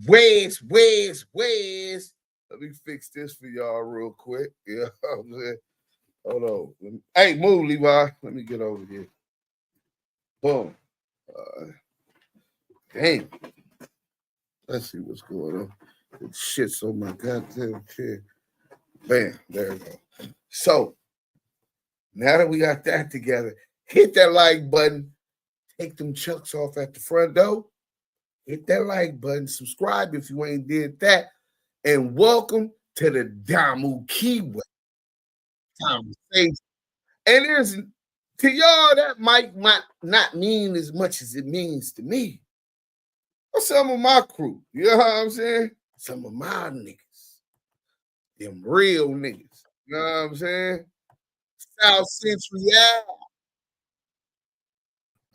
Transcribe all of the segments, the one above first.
Where's? Let me fix this for y'all real quick. Yeah, I'm saying. Hold on. Hey, move, Levi. Let me get over here. Boom. Dang. Let's see what's going on. It shit's on my goddamn chair. Bam. There we go. So, now that we got that together, hit that like button. Take them chucks off at the front door. Hit that like button. Subscribe if you ain't did that. And welcome to the Damu Keyway conversation. And there's, to y'all, that might not mean as much as it means to me. Or some of my crew. You know what I'm saying? Some of my niggas. Them real niggas. You know what I'm saying? South Central, yeah.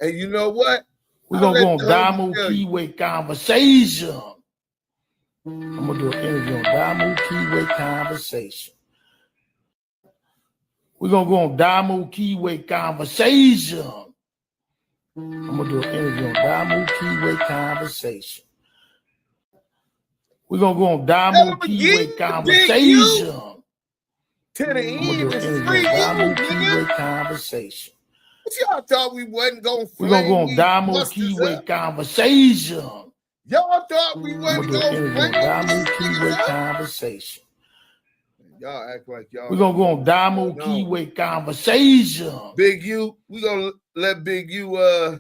And you know what? We're going to go on Damu Keyway conversation. I'm going to do an interview on Damu Keyway conversation. We're going to go on Damu Keyway conversation. I'm going to do an interview on Damu Keyway conversation. We're going to go on Damu Keyway conversation. To the end, it's free Damu Keyway conversation. What y'all thought we wasn't going to We're going to go on Damu Keyway conversation. Y'all thought we wasn't going to flame Damu Keyway conversation. Y'all act like y'all. We're going to go on Damu Keyway conversation. Big U, we're going to let Big U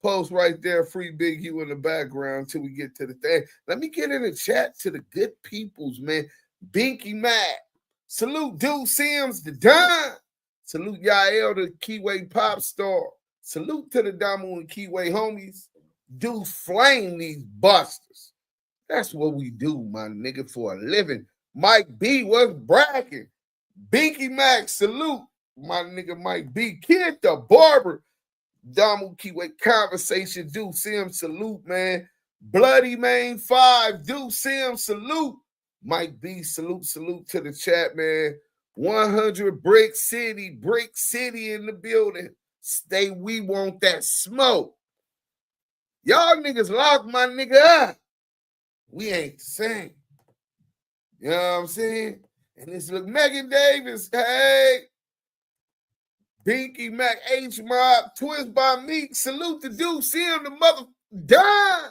post right there, free Big U in the background until we get to the thing. Let me get in the chat to the good peoples, man. Binky Mac. Salute Dude Sims, the Don. Salute Yael, the Keyway pop star. Salute to the Damu and Keyway homies. Do flame these busters. That's what we do, my nigga, for a living. Mike B was bragging. Binky Mac, salute. My nigga Mike B. Kid the Barber. Damu Keyway conversation. Do Sims, salute, man. Bloody Main 5. Do Sims, salute. Mike B, salute to the chat, man. 100 Brick City in the building. Stay, we want that smoke. Y'all niggas lock my nigga up. We ain't the same. You know what I'm saying? And this look Megan Davis, hey. Binky Mac, H Mob, Twist by Meek. Salute to Dude, see him the mother die.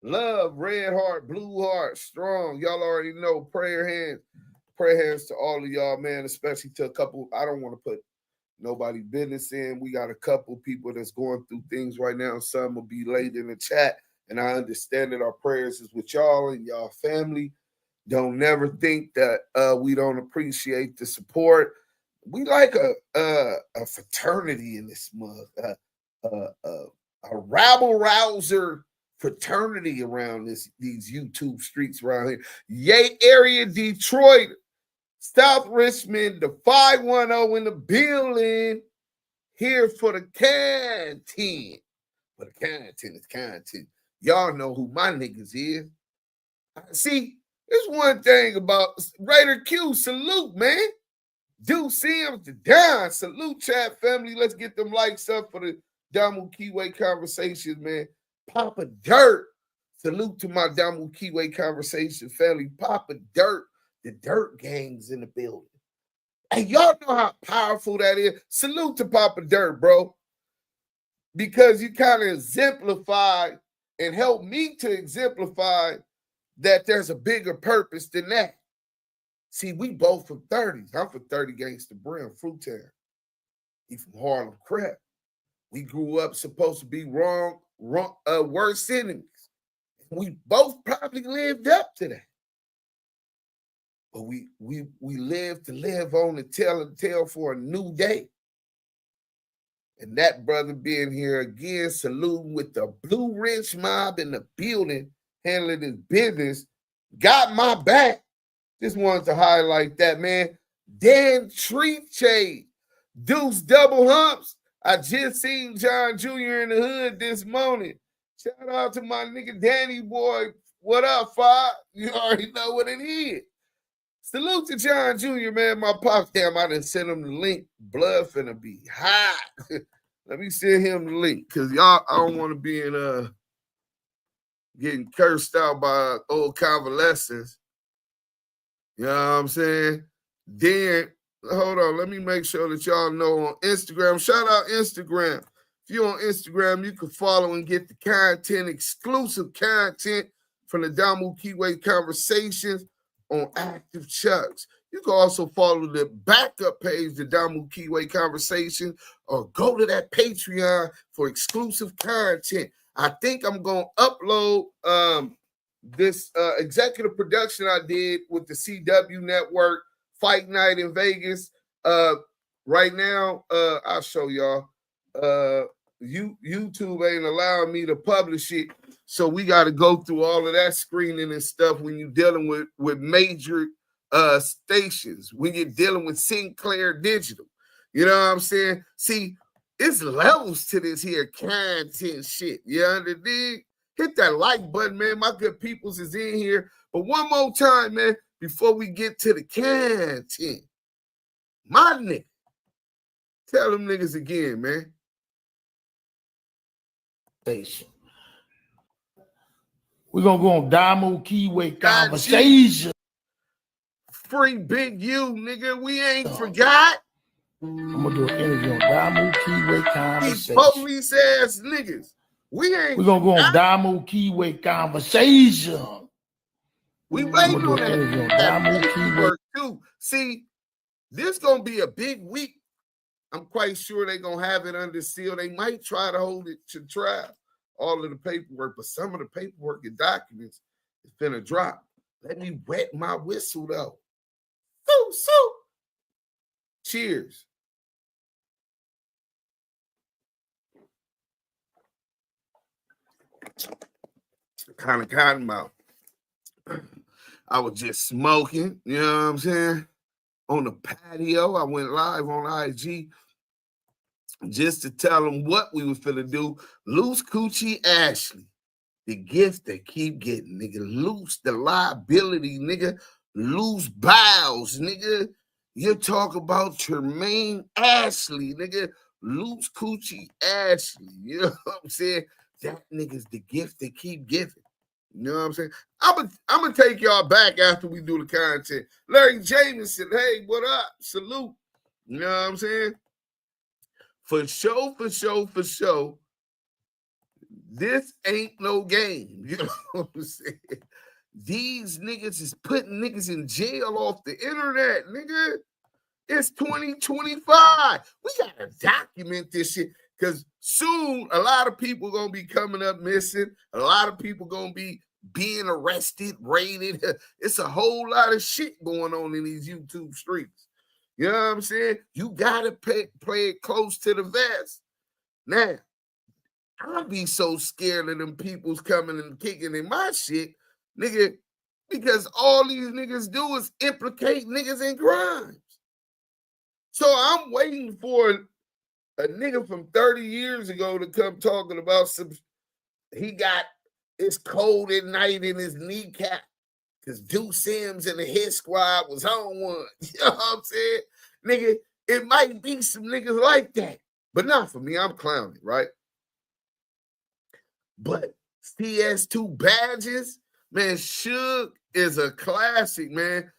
Love, red heart, blue heart, strong. Y'all already know. Prayer hands to all of y'all, man, especially to a couple. I don't want to put nobody business in. We got a couple people that's going through things right now. Some will be late in the chat, and I understand that our prayers is with y'all and y'all family. Don't never think that we don't appreciate the support. We like a fraternity in this month, a rabble rouser fraternity around these YouTube streets around here. Yay area, Detroit, South Richmond, the 510 in the building. Here for the canteen. For the canteen, it's canteen. Y'all know who my niggas is. See, there's one thing about Raider Q. Salute, man. Do Sims the down. Salute, chat family. Let's get them likes up for the Damu Keyway conversations, man. Papa Dirt. Salute to my Damu Keyway conversation family. Papa Dirt. The Dirt Gang's in the building. Hey, y'all know how powerful that is. Salute to Papa Dirt, bro. Because you kind of exemplify and help me to exemplify that there's a bigger purpose than that. See, we both from 30s. I'm from 30 Gangsta Brim, Fruitown. He from Harlem Crap. We grew up supposed to be worst enemies. We both probably lived up to that. But we live to live on and tell for a new day. And that brother being here again, saluting with the Blue Ridge mob in the building, handling his business, got my back. Just wanted to highlight that, man. Dan Treat Shade, Deuce Double Humps. I just seen John Jr. in the hood this morning. Shout out to my nigga Danny boy. What up, Five? You already know what it is. Salute to John Jr., man. My pops, damn, I done sent him the link. Blood finna be hot. Let me send him the link, because y'all, I don't want to be in getting cursed out by old convalescents. You know what I'm saying? Then, hold on, let me make sure that y'all know on Instagram. Shout out Instagram. If you're on Instagram, you can follow and get the content, exclusive content from the Damu Keyway Conversations on Active Chucks. You can also follow the backup page, the Damu Keyway Conversation, or go to that Patreon for exclusive content. I think I'm going to upload this executive production I did with the CW Network, Fight Night in Vegas. Right now, I'll show y'all. YouTube ain't allowing me to publish it, so we got to go through all of that screening and stuff when you're dealing with major stations, when you're dealing with Sinclair Digital. You know what I'm saying? See, it's levels to this here content shit. You understand? Hit that like button, man. My good peoples is in here. But one more time, man, before we get to the content, my nigga, tell them niggas again, man. We're going to go on Damu Keyway Conversation. Free Big U, nigga. We ain't forgot. I'm going to do an interview on Damu Keyway Conversation. These police ass niggas. We're going to go on Damu Keyway Conversation. We waiting on that paperwork too. See, this going to be a big week. I'm quite sure they're going to have it under seal. They might try to hold it to trial, all of the paperwork, but some of the paperwork and documents is finna drop. Let me wet my whistle, though. So. Cheers. Kind of cotton mouth. I was just smoking, you know what I'm saying? On the patio. I went live on IG just to tell them what we was finna do. Luce Coochie Ashley, the gift they keep getting, nigga. Luce the liability, nigga. Luce Biles, nigga. You talk about Tremaine Ashley, nigga. Luce Coochie Ashley. You know what I'm saying? That nigga's the gift they keep giving. You know what I'm saying? I'm gonna take y'all back after we do the content. Larry Jameson, hey, what up? Salute. You know what I'm saying? For sure. This ain't no game. You know what I'm saying? These niggas is putting niggas in jail off the internet, nigga. It's 2025. We gotta document this shit because soon a lot of people gonna be coming up missing. A lot of people gonna be being arrested, raided. It's a whole lot of shit going on in these YouTube streets. You know what I'm saying? You gotta play it close to the vest. Now, I'll be so scared of them people's coming and kicking in my shit, nigga, because all these niggas do is implicate niggas in crimes. So I'm waiting for a nigga from 30 years ago to come talking about he got it's cold at night in his kneecap because Deuce Sims and the hit squad was on one. You know what I'm saying? Nigga, it might be some niggas like that, but not for me. I'm clowning, right? But CS2 badges, man, Suge is a classic, man.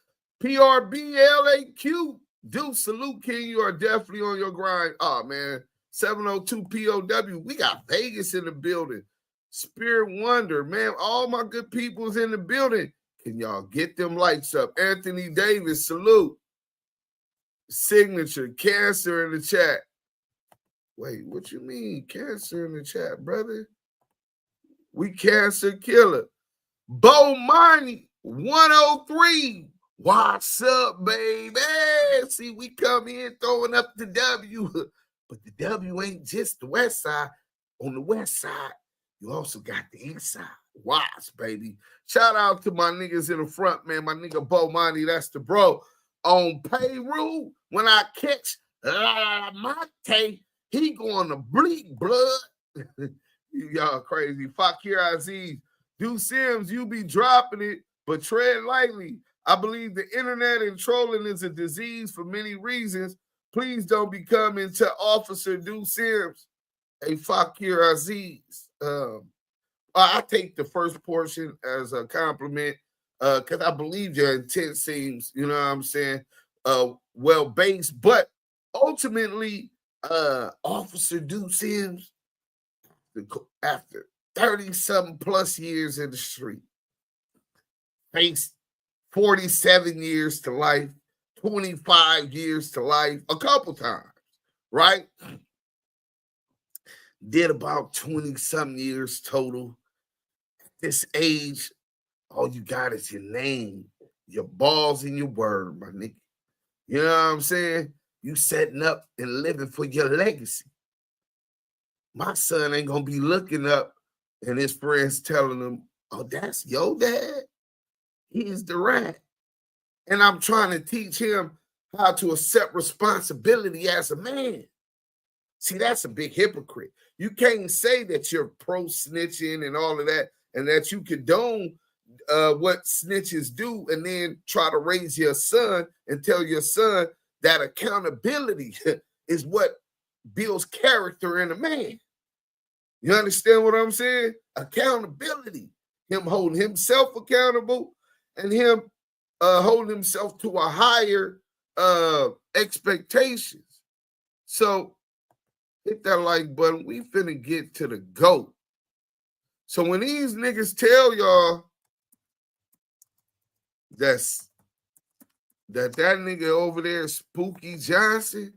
PRBLAQ, Dude, salute, King. You are definitely on your grind. Oh, man. 702 POW. We got Vegas in the building. Spirit Wonder, man. All my good people's in the building. Can y'all get them lights up? Anthony Davis, salute. Signature, Cancer in the chat. Wait, what you mean? Cancer in the chat, brother? We Cancer Killer. Bo Money, 103. What's up, baby? See, we come in throwing up the W, but the W ain't just the west side. On the west side, you also got the east side. Watch, baby. Shout out to my niggas in the front, man. My nigga Bo Money, that's the bro. On Peru, when I catch La Mate, he going to bleed blood. Y'all crazy. Fakir Aziz. Do Sims, you be dropping it, but tread lightly. I believe the internet and trolling is a disease for many reasons. Please don't become into Officer Do Sims. Hey, Fakir Aziz. I take the first portion as a compliment because I believe your intent seems, you know what I'm saying, well based. But ultimately, Officer Duke Sims, after 30-something plus years in the street, faced 47 years to life, 25 years to life, a couple times, right? Did about 20-something years total. At this age, all you got is your name, your balls, and your word, my nigga. You know what I'm saying? You setting up and living for your legacy. My son ain't gonna be looking up and his friends telling him, oh, that's your dad? He's the rat. And I'm trying to teach him how to accept responsibility as a man. See, that's a big hypocrite. You can't say that you're pro-snitching and all of that and that you condone what snitches do and then try to raise your son and tell your son that accountability is what builds character in a man. You understand what I'm saying? Accountability. Him holding himself accountable and him holding himself to a higher expectations. So hit that like button. We finna get to the GOAT. So when these niggas tell y'all that nigga over there, Spooky Johnson,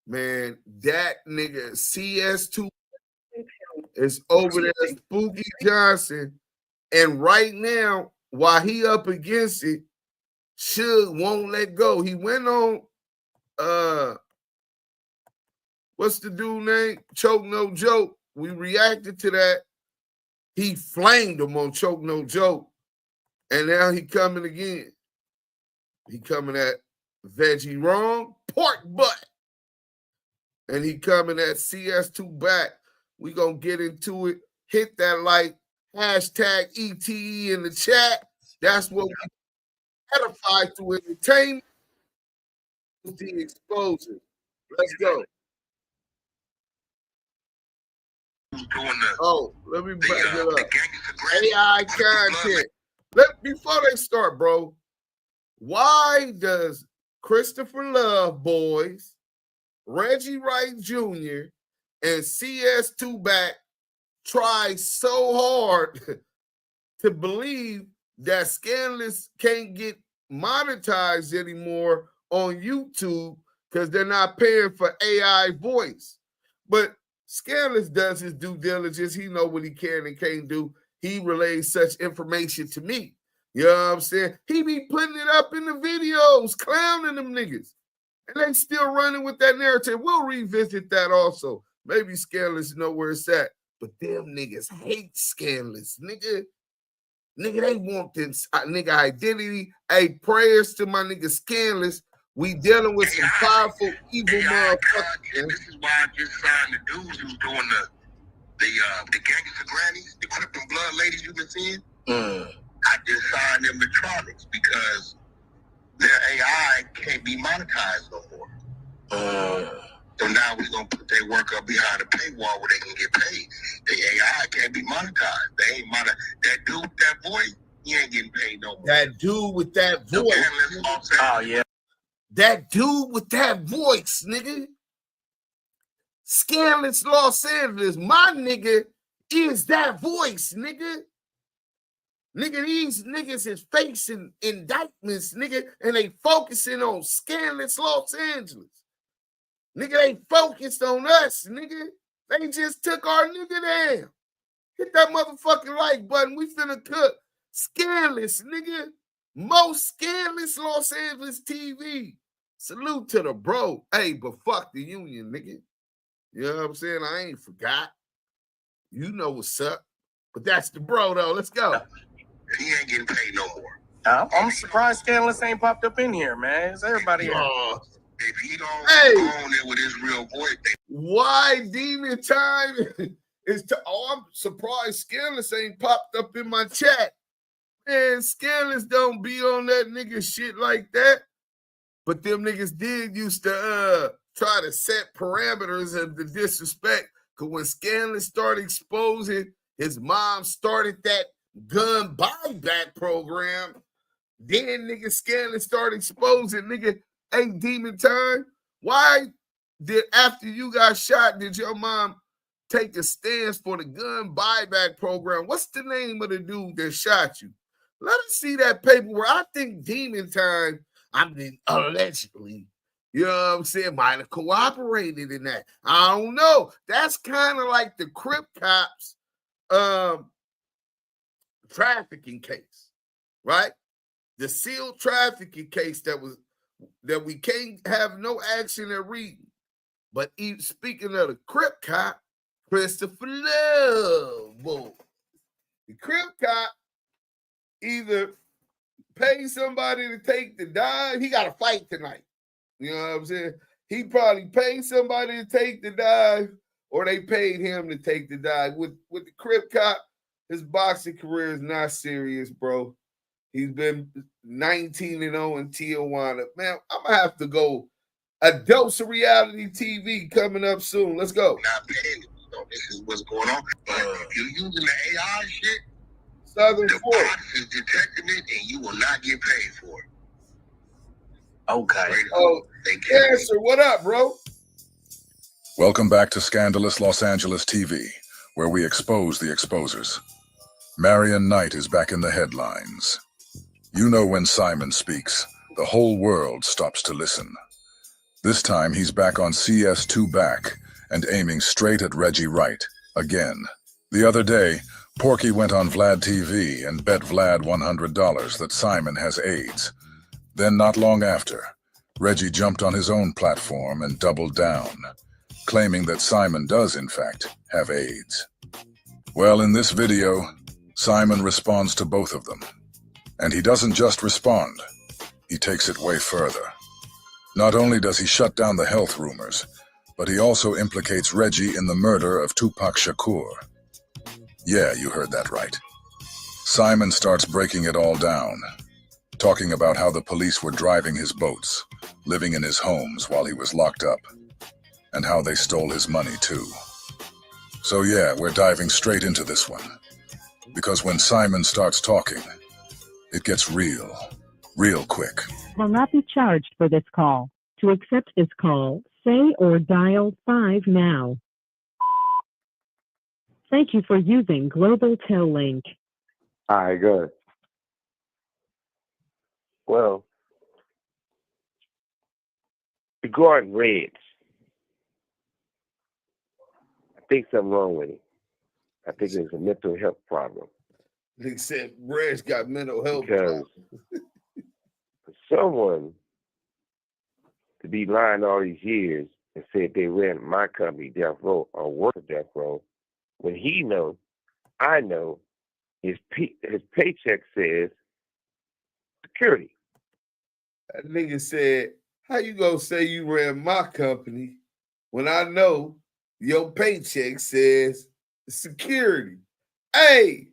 man, that nigga CS2 is over there, Spooky Johnson. And right now, while he up against it, Suge won't let go. He went on, what's the dude name? Choke No Joke. We reacted to that. He flamed him on Choke No Joke. And now he coming again. He coming at Veggie Wrong, Pork Butt. And he coming at CS2 back. We gonna get into it. Hit that like, hashtag ETE in the chat. That's what we edify through entertainment. The exposure. Let's go. Oh, let me back it up. AI content. Before they start, bro, why does Christopher Love Boys, Reggie Wright Jr., and CS2 back try so hard to believe that Scandalous can't get monetized anymore on YouTube because they're not paying for AI voice? But Scandalous does his due diligence. He know what he can and can't do. He relays such information to me. You know what I'm saying? He be putting it up in the videos, clowning them niggas. And they still running with that narrative. We'll revisit that also. Maybe Scandalous know where it's at. But them niggas hate Scandalous, nigga. Nigga, they want this nigga identity. Hey, prayers to my nigga Scandalous. We dealing with some powerful, evil motherfuckers. This is why I just signed the dudes who's doing the gangster grannies, the Crip and Blood ladies you've been seeing. I just signed them electronics because their AI can't be monetized no more. So now we're gonna put their work up behind a paywall where they can get paid. The AI can't be monetized. They ain't that dude with that voice, he ain't getting paid no more. That dude with that voice. Oh yeah. That dude with that voice, nigga. Scandalous Los Angeles, my nigga is that voice, nigga. Nigga, these niggas is facing indictments, nigga, and they focusing on Scandalous Los Angeles. Nigga, they focused on us, nigga. They just took our nigga down. Hit that motherfucking like button. We finna cook. Scandalous, nigga. Most Scandalous Los Angeles TV. Salute to the bro. Hey, but fuck the union, nigga. You know what I'm saying? I ain't forgot. You know what's up. But that's the bro, though. Let's go. He ain't getting paid no more. I'm surprised Scandalous ain't popped up in here, man. Is everybody here? If he don't go on there with his real voice, why demon time is to? Oh, I'm surprised Scandalous ain't popped up in my chat. Man, Scandalous don't be on that nigga shit like that. But them niggas did used to try to set parameters of the disrespect. Cause when Scandalous started exposing His mom started that gun buyback program. Then nigga Scanlon started exposing nigga, hey, Demon Time, why did after you got shot, did your mom take a stance for the gun buyback program? What's the name of the dude that shot you? Let us see that paperwork. I think Demon Time, I mean, allegedly, you know what I'm saying, might have cooperated in that. I don't know. That's kind of like the Crip Cops trafficking case, right? The sealed trafficking case that we can't have no action at reading. But speaking of the Crip Cop, Christopher Love, boy. The Crip Cop either pay somebody to take the dive. He got a fight tonight. You know what I'm saying? He probably paid somebody to take the dive, or they paid him to take the dive. With the Crip Cop, his boxing career is not serious, bro. He's been 19-0 in Tijuana. Man, I'm going to have to go. A dose of reality TV coming up soon. Let's go. Not paying, this is what's going on. But if you're using the AI shit, Southern the Force bots is detecting it, and you will not get paid for it. Okay. Oh, Cancer, what up, bro? Welcome back to Scandalous Los Angeles TV, where we expose the exposers. Marion Knight is back in the headlines. You know when Simon speaks, the whole world stops to listen. This time he's back on CS2 Back and aiming straight at Reggie Wright, again. The other day, Porky went on Vlad TV and bet Vlad $100 that Simon has AIDS. Then not long after, Reggie jumped on his own platform and doubled down, claiming that Simon does in fact have AIDS. Well, in this video, Simon responds to both of them. And he doesn't just respond, he takes it way further. Not only does he shut down the health rumors, but he also implicates Reggie in the murder of Tupac Shakur. Yeah, you heard that right. Simon starts breaking it all down, talking about how the police were driving his boats, living in his homes while he was locked up, and how they stole his money too. So yeah, we're diving straight into this one. Because when Simon starts talking, it gets real quick. Will not be charged for this call. To accept this call, say or dial 5 now. Thank you for using Global Tel Link. All right, good. Well, regarding Reds, I think something wrong with him. I think there's a mental health problem. They said Red's got mental health because for someone to be lying all these years and said they ran my company, Death Row, or work at Death Row, when he knows, I know, his paycheck says security. That nigga said, how you gonna say you ran my company when I know your paycheck says security? Hey,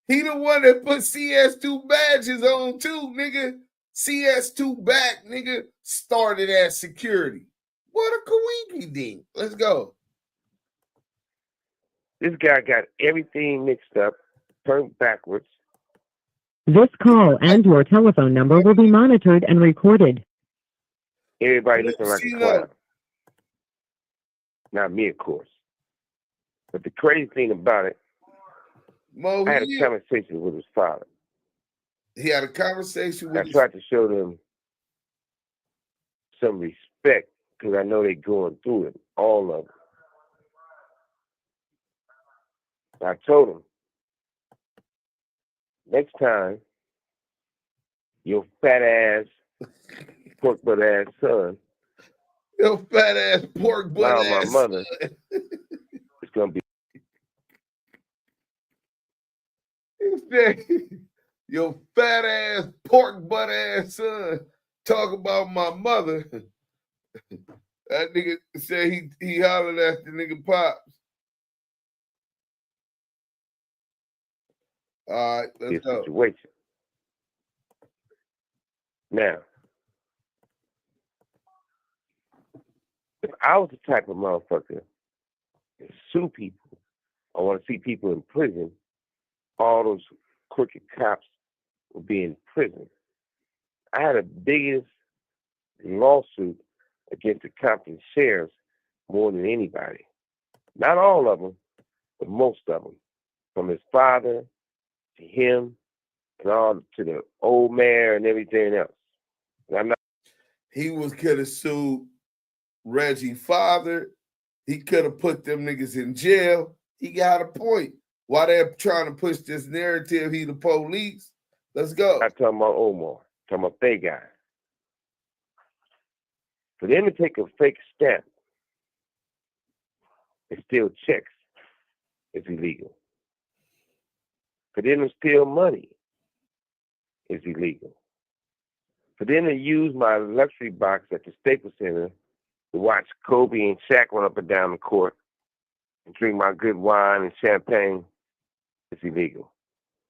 he the one that put CS2 badges on too, nigga. CS2 Back, nigga, started as security. What a coinky dink. Let's go. This guy got everything mixed up, turned backwards. This call and your telephone number will be monitored and recorded. Everybody looking like a clown. Not me, of course. But the crazy thing about it, I had a conversation with his father. He had a conversation with I tried to show them some respect because I know they're going through it, all of them. I told him, next time, your fat ass, pork butt ass son, your fat ass pork butt ass my mother, it's gonna be. Your fat ass pork butt ass son talk about my mother. That nigga said he hollered at the nigga Pops. All right, let's go. Situation. Now, if I was the type of motherfucker that sue people I want to see people in prison. All those crooked cops will be in prison. I had the biggest lawsuit against the Compton sheriffs more than anybody. Not all of them, but most of them. From his father to him and all to the old mayor and everything else. And I'm not. He could have sued Reggie's father. He could have put them niggas in jail. He got a point. Why they're trying to push this narrative, he the police. Let's go. I'm talking about Omar. I'm talking about they guy. For them to take a fake stamp and steal checks is illegal. For them to steal money is illegal. For them to use my luxury box at the Staples Center to watch Kobe and Shaq run up and down the court and drink my good wine and champagne is illegal.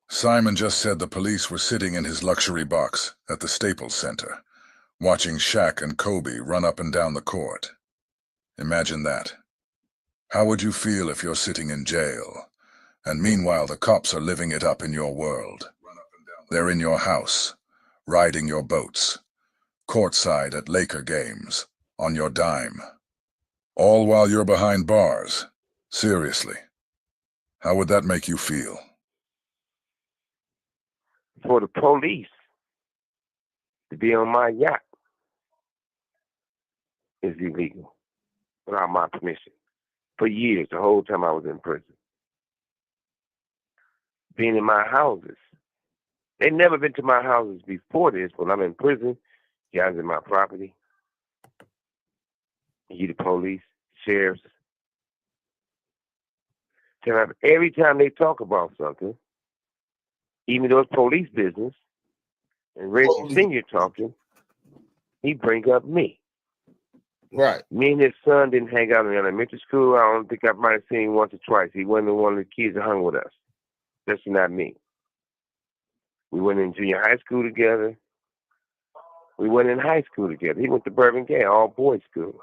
Simon just said the police were sitting in his luxury box at the Staples Center, watching Shaq and Kobe run up and down the court. Imagine that. How would you feel if you're sitting in jail, and meanwhile the cops are living it up in your world? They're in your house, riding your boats, courtside at Laker games, on your dime. All while you're behind bars. Seriously. How would that make you feel? For the police to be on my yacht is illegal without my permission. For years, the whole time I was in prison. Being in my houses. They never been to my houses before this. When I'm in prison, you guys in my property. You the police, sheriffs. Every time they talk about something, even though it's police business, and Reggie Sr. talking, he bring up me. Right. Me and his son didn't hang out in elementary school. I don't think I might have seen him once or twice. He wasn't one of the kids that hung with us. That's not me. We went in junior high school together. We went in high school together. He went to Bourbon Gay, all boys school.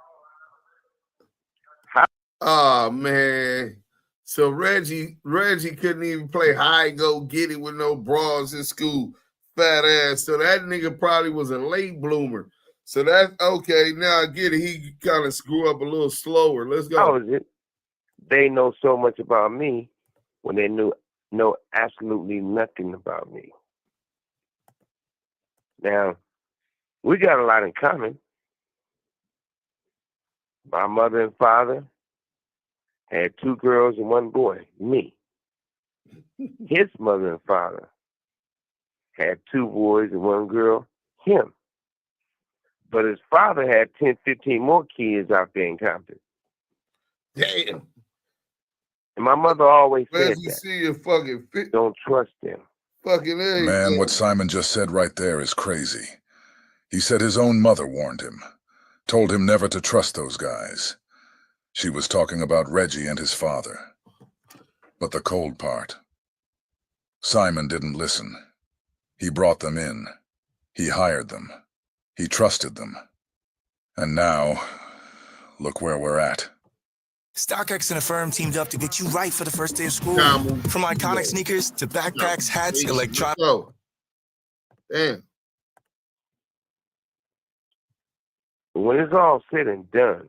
Oh man. So Reggie couldn't even play hide go get it with no bras in school. Fat ass. So that nigga probably was a late bloomer. So that's okay. Now I get it. He kind of grew up a little slower. Let's go. How is it? They know so much about me when they know absolutely nothing about me. Now, we got a lot in common. My mother and father had 2 girls and 1 boy, me. His mother and father had 2 boys and 1 girl, him. But his father had 10, 15 more kids out there in Compton. Damn. And my mother always said you that. see your fucking fit. Don't trust them. Fucking everything. Man, what Simon just said right there is crazy. He said his own mother warned him, told him never to trust those guys. She was talking about Reggie and his father. But the cold part. Simon didn't listen. He brought them in. He hired them. He trusted them. And now, look where we're at. StockX and Affirm teamed up to get you right for the first day of school. From iconic sneakers to backpacks, hats, electronics. Damn. When it's all said and done,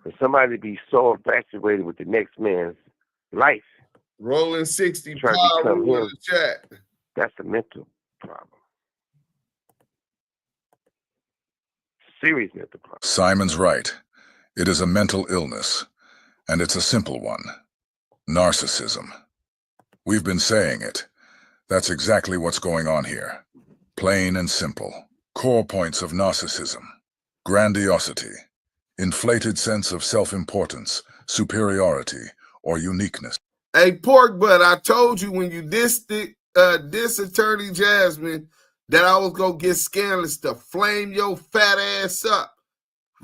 for somebody to be so infatuated with the next man's life, rolling 60 trying to become him, in the chat. That's a mental problem. Serious mental problem. Simon's right. It is a mental illness, and it's a simple one. Narcissism. We've been saying it. That's exactly what's going on here. Plain and simple. Core points of narcissism. Grandiosity. Inflated sense of self-importance, superiority, or uniqueness. Hey, Pork Butt, I told you when you diss Attorney Jasmine that I was going to get Scandalous to flame your fat ass up.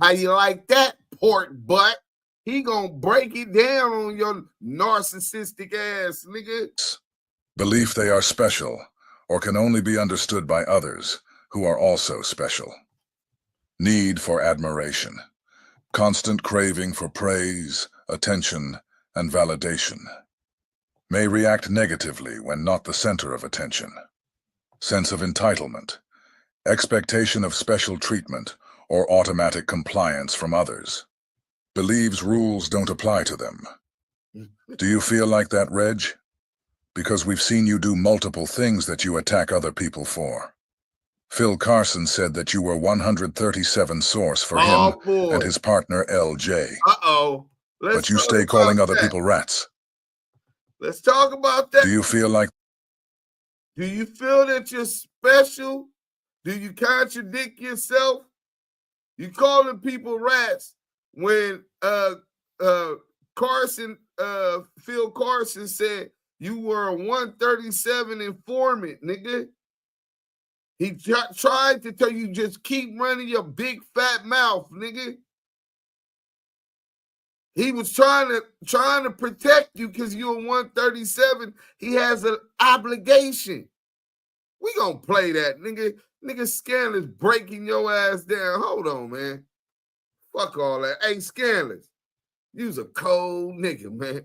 How you like that, Pork Butt? He going to break it down on your narcissistic ass, nigga. Belief they are special, or can only be understood by others who are also special. Need for admiration. Constant craving for praise, attention, and validation. May react negatively when not the center of attention. Sense of entitlement. Expectation of special treatment or automatic compliance from others. Believes rules don't apply to them. Do you feel like that, Reg? Because we've seen you do multiple things that you attack other people for. Phil Carson said that you were 137 source for him and his partner LJ. But you stay calling other people rats. Let's talk about that. Do you feel like... Do you feel that you're special? Do you contradict yourself? You calling people rats when Phil Carson said you were a 137 informant, nigga. He tried to tell you just keep running your big fat mouth, nigga. He was trying to protect you because you're 137. He has an obligation. We gonna play that, nigga. Nigga, Scandalous breaking your ass down. Hold on, man. Fuck all that. Hey, Scandalous, you's a cold nigga, man.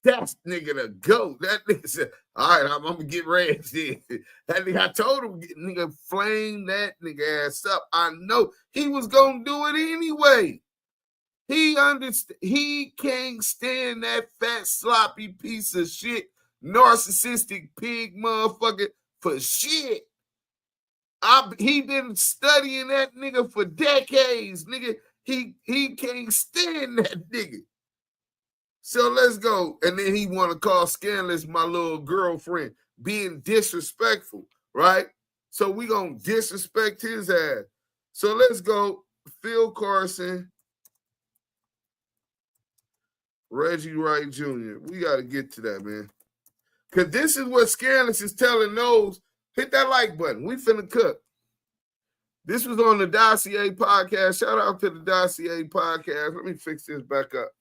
That's nigga the GOAT. That nigga said, all right, I'm gonna get Reg in. That nigga, I told him, nigga, flame that nigga ass up. I know he was gonna do it anyway. He can't stand that fat, sloppy piece of shit, narcissistic pig motherfucker for shit. He been studying that nigga for decades, nigga. He can't stand that nigga. So let's go. And then he want to call Scandalous my little girlfriend, being disrespectful, right? So we gonna disrespect his ass. So let's go. Phil Carson, Reggie Wright Jr. We got to get to that, man. Because this is what Scandalous is telling those. Hit that like button. We finna cook. This was on the Dossier podcast. Shout out to the Dossier podcast. Let me fix this back up.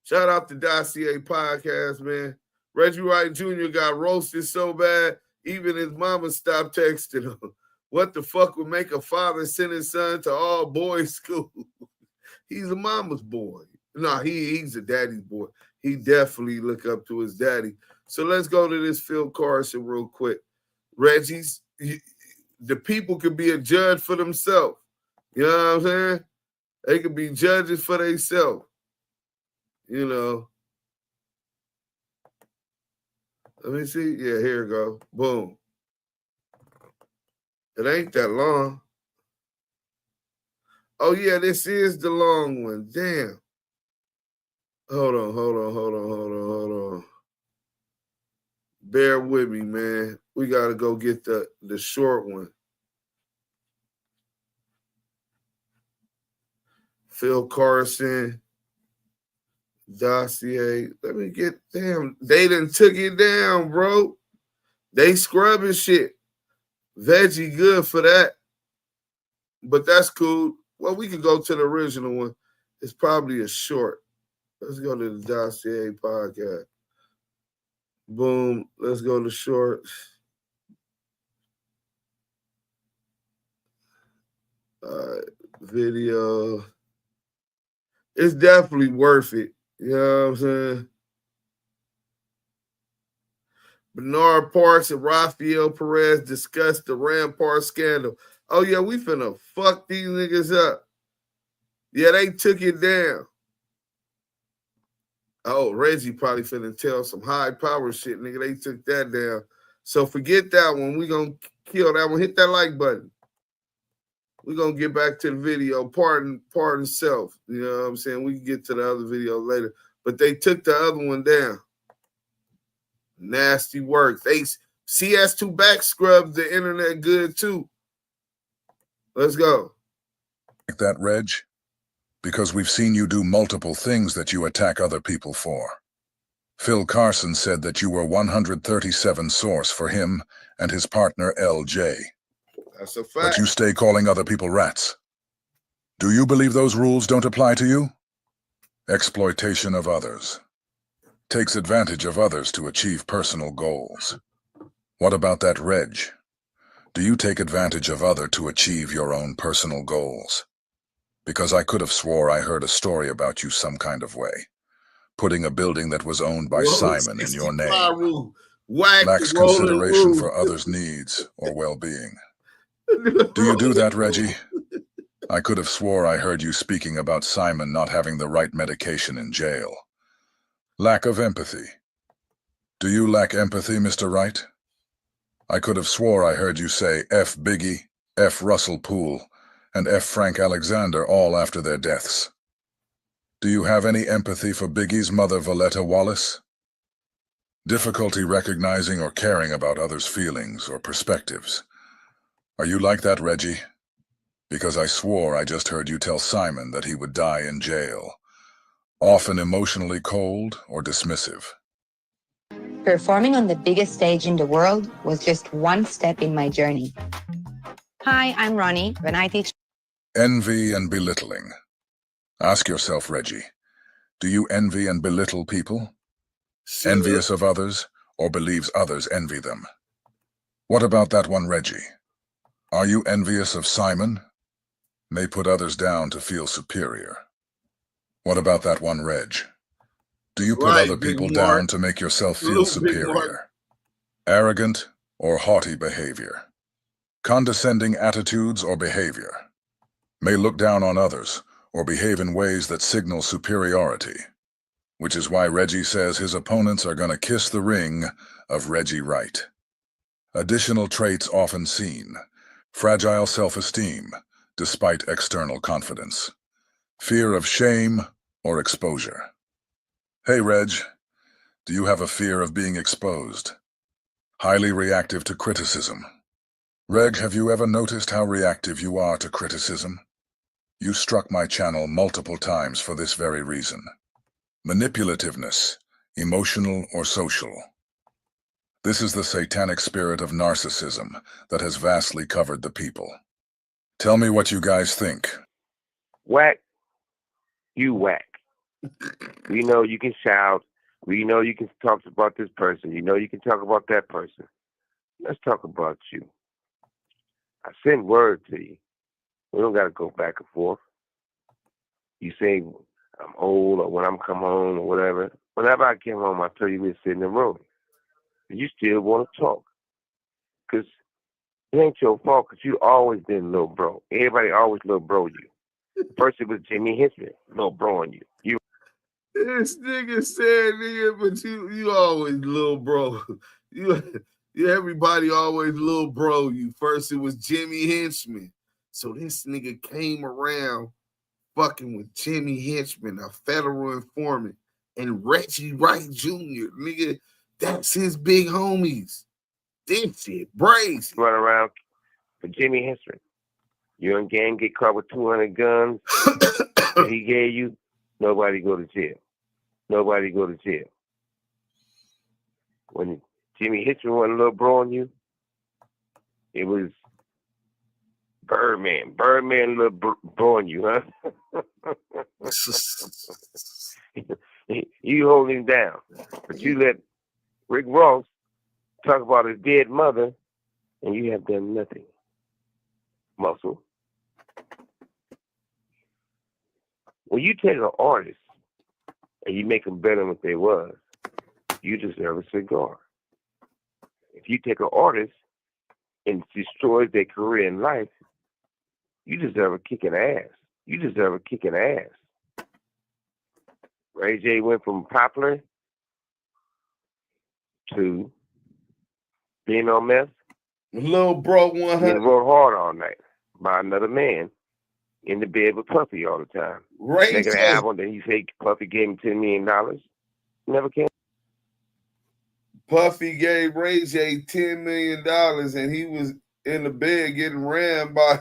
Shout out to Dossier podcast, man. Reggie Wright Jr. got roasted so bad, even his mama stopped texting him. What the fuck would make a father send his son to all boys school? He's a mama's boy. No, he's a daddy's boy. He definitely look up to his daddy. So let's go to this Phil Carson real quick. Reggie's, the people could be a judge for themselves. You know what I'm saying? They could be judges for themselves. You know. Let me see. Yeah, here we go. Boom. It ain't that long. Oh, yeah, this is the long one. Damn. Hold on. Bear with me, man. We got to go get the short one. Phil Carson, Dossier. Let me get, damn. They done took it down, bro. They scrubbing shit. Veggie good for that. But that's cool. Well, we can go to the original one. It's probably a short. Let's go to the Dossier podcast. Boom. Let's go to shorts. Video. It's definitely worth it. You know what I'm saying? Bernard Parks and Rafael Perez discussed the Rampart scandal. Oh, yeah, we finna fuck these niggas up. Yeah, they took it down. Oh, Reggie probably finna tell some high power shit, nigga. They took that down. So forget that one. We gonna kill that one. Hit that like button. We gonna get back to the video. Pardon self. You know what I'm saying? We can get to the other video later. But they took the other one down. Nasty work. They CS2 back scrubbed the internet good too. Let's go. Like that, Reg? Because we've seen you do multiple things that you attack other people for. Phil Carson said that you were 137 source for him and his partner LJ. That's a fact. But you stay calling other people rats. Do you believe those rules don't apply to you? Exploitation of others. Takes advantage of others to achieve personal goals. What about that, Reg? Do you take advantage of other to achieve your own personal goals? Because I could have swore I heard a story about you some kind of way. Putting a building that was owned by Simon in your name. Rule. Wack Lacks consideration for others' needs or well-being. Do you do that, Reggie? I could have swore I heard you speaking about Simon not having the right medication in jail. Lack of empathy. Do you lack empathy, Mr. Wright? I could have swore I heard you say F. Biggie, F. Russell Poole, and F. Frank Alexander all after their deaths. Do you have any empathy for Biggie's mother, Valletta Wallace? Difficulty recognizing or caring about others' feelings or perspectives. Are you like that, Reggie? Because I swore I just heard you tell Simon that he would die in jail. Often emotionally cold or dismissive. Performing on the biggest stage in the world was just one step in my journey. Hi, I'm Ronnie. When I teach Envy and belittling. Ask yourself, Reggie, do you envy and belittle people? Envious of others, or believes others envy them? What about that one, Reggie? Are you envious of Simon? May put others down to feel superior. What about that one, Reg? Do you put other people down to make yourself feel superior? Arrogant or haughty behavior? Condescending attitudes or behavior? May look down on others or behave in ways that signal superiority, which is why Reggie says his opponents are going to kiss the ring of Reggie Wright. Additional traits often seen: fragile self-esteem, despite external confidence, fear of shame or exposure. Hey, Reg, do you have a fear of being exposed? Highly reactive to criticism. Reg, have you ever noticed how reactive you are to criticism? You struck my channel multiple times for this very reason. Manipulativeness, emotional or social. This is the satanic spirit of narcissism that has vastly covered the people. Tell me what you guys think. Wack, you whack. We know you can shout. We know you can talk about this person. You know you can talk about that person. Let's talk about you. I send word to you. We don't got to go back and forth. You say I'm old or when I'm come home or whatever. Whenever I came home, I tell you we'd sit in the room. You still want to talk. Because it ain't your fault because you always been little bro. Everybody always little bro you. First it was Jimmy History, little bro on you. This nigga said, nigga, but you always little bro. You everybody always little bro you. First it was Jimmy Henchman. So this nigga came around fucking with Jimmy Henchman, a federal informant, and Reggie Wright Jr. Nigga, that's his big homies. This shit crazy. Run around for Jimmy Henchman. You and gang get caught with 200 guns that he gave you, nobody go to jail. Nobody go to jail. When Jimmy Henchman wasn't a little bro on you, it was Birdman. Birdman little bro on you, huh? You hold him down. But you let Rick Ross talk about his dead mother, and you have done nothing. Muscle. When you take an artist and you make them better than what they was, you deserve a cigar. If you take an artist and destroys their career in life, you deserve a kick in the ass. You deserve a kick in the ass. Ray J went from popular to being on meth. Little bro 100. And wrote hard all night by another man in the bed with Puffy all the time. Making an album that he said Puffy gave him $10 million. Never came. Puffy gave Ray J $10 million and he was in the bed getting rammed by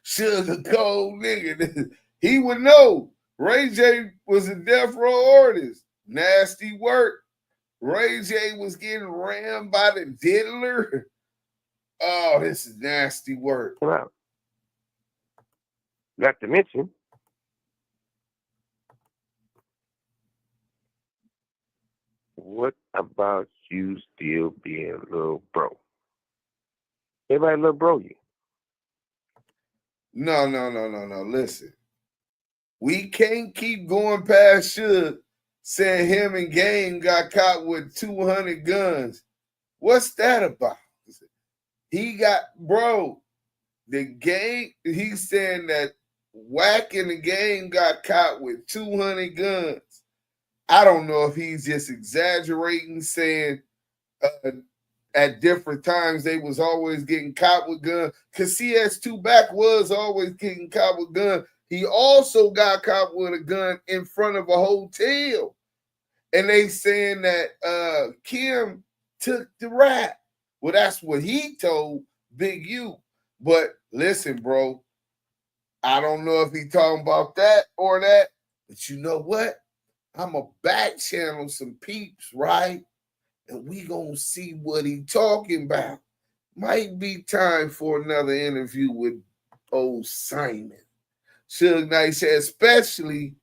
Sugar Cold nigga. He would know. Ray J was a death row artist. Nasty work. Ray J was getting rammed by the diddler. Oh, this is nasty work. Wow. Not to mention, what about you still being a little bro? Everybody little bro you. No. Listen. We can't keep going past Suge saying him and Game got caught with 200 guns. What's that about? He got, bro, the Game, he's saying that Wack and the Game got caught with 200 guns. I don't know if he's just exaggerating, saying at different times they was always getting caught with guns. Because CS2 Back was always getting caught with guns. He also got caught with a gun in front of a hotel. And they saying that Kim took the rap. Well, that's what he told Big U. But listen, bro, I don't know if he talking about that or that, but you know what? I'm a back channel some peeps, right? And we gonna see what he talking about. Might be time for another interview with old Simon. Suge Knight said, especially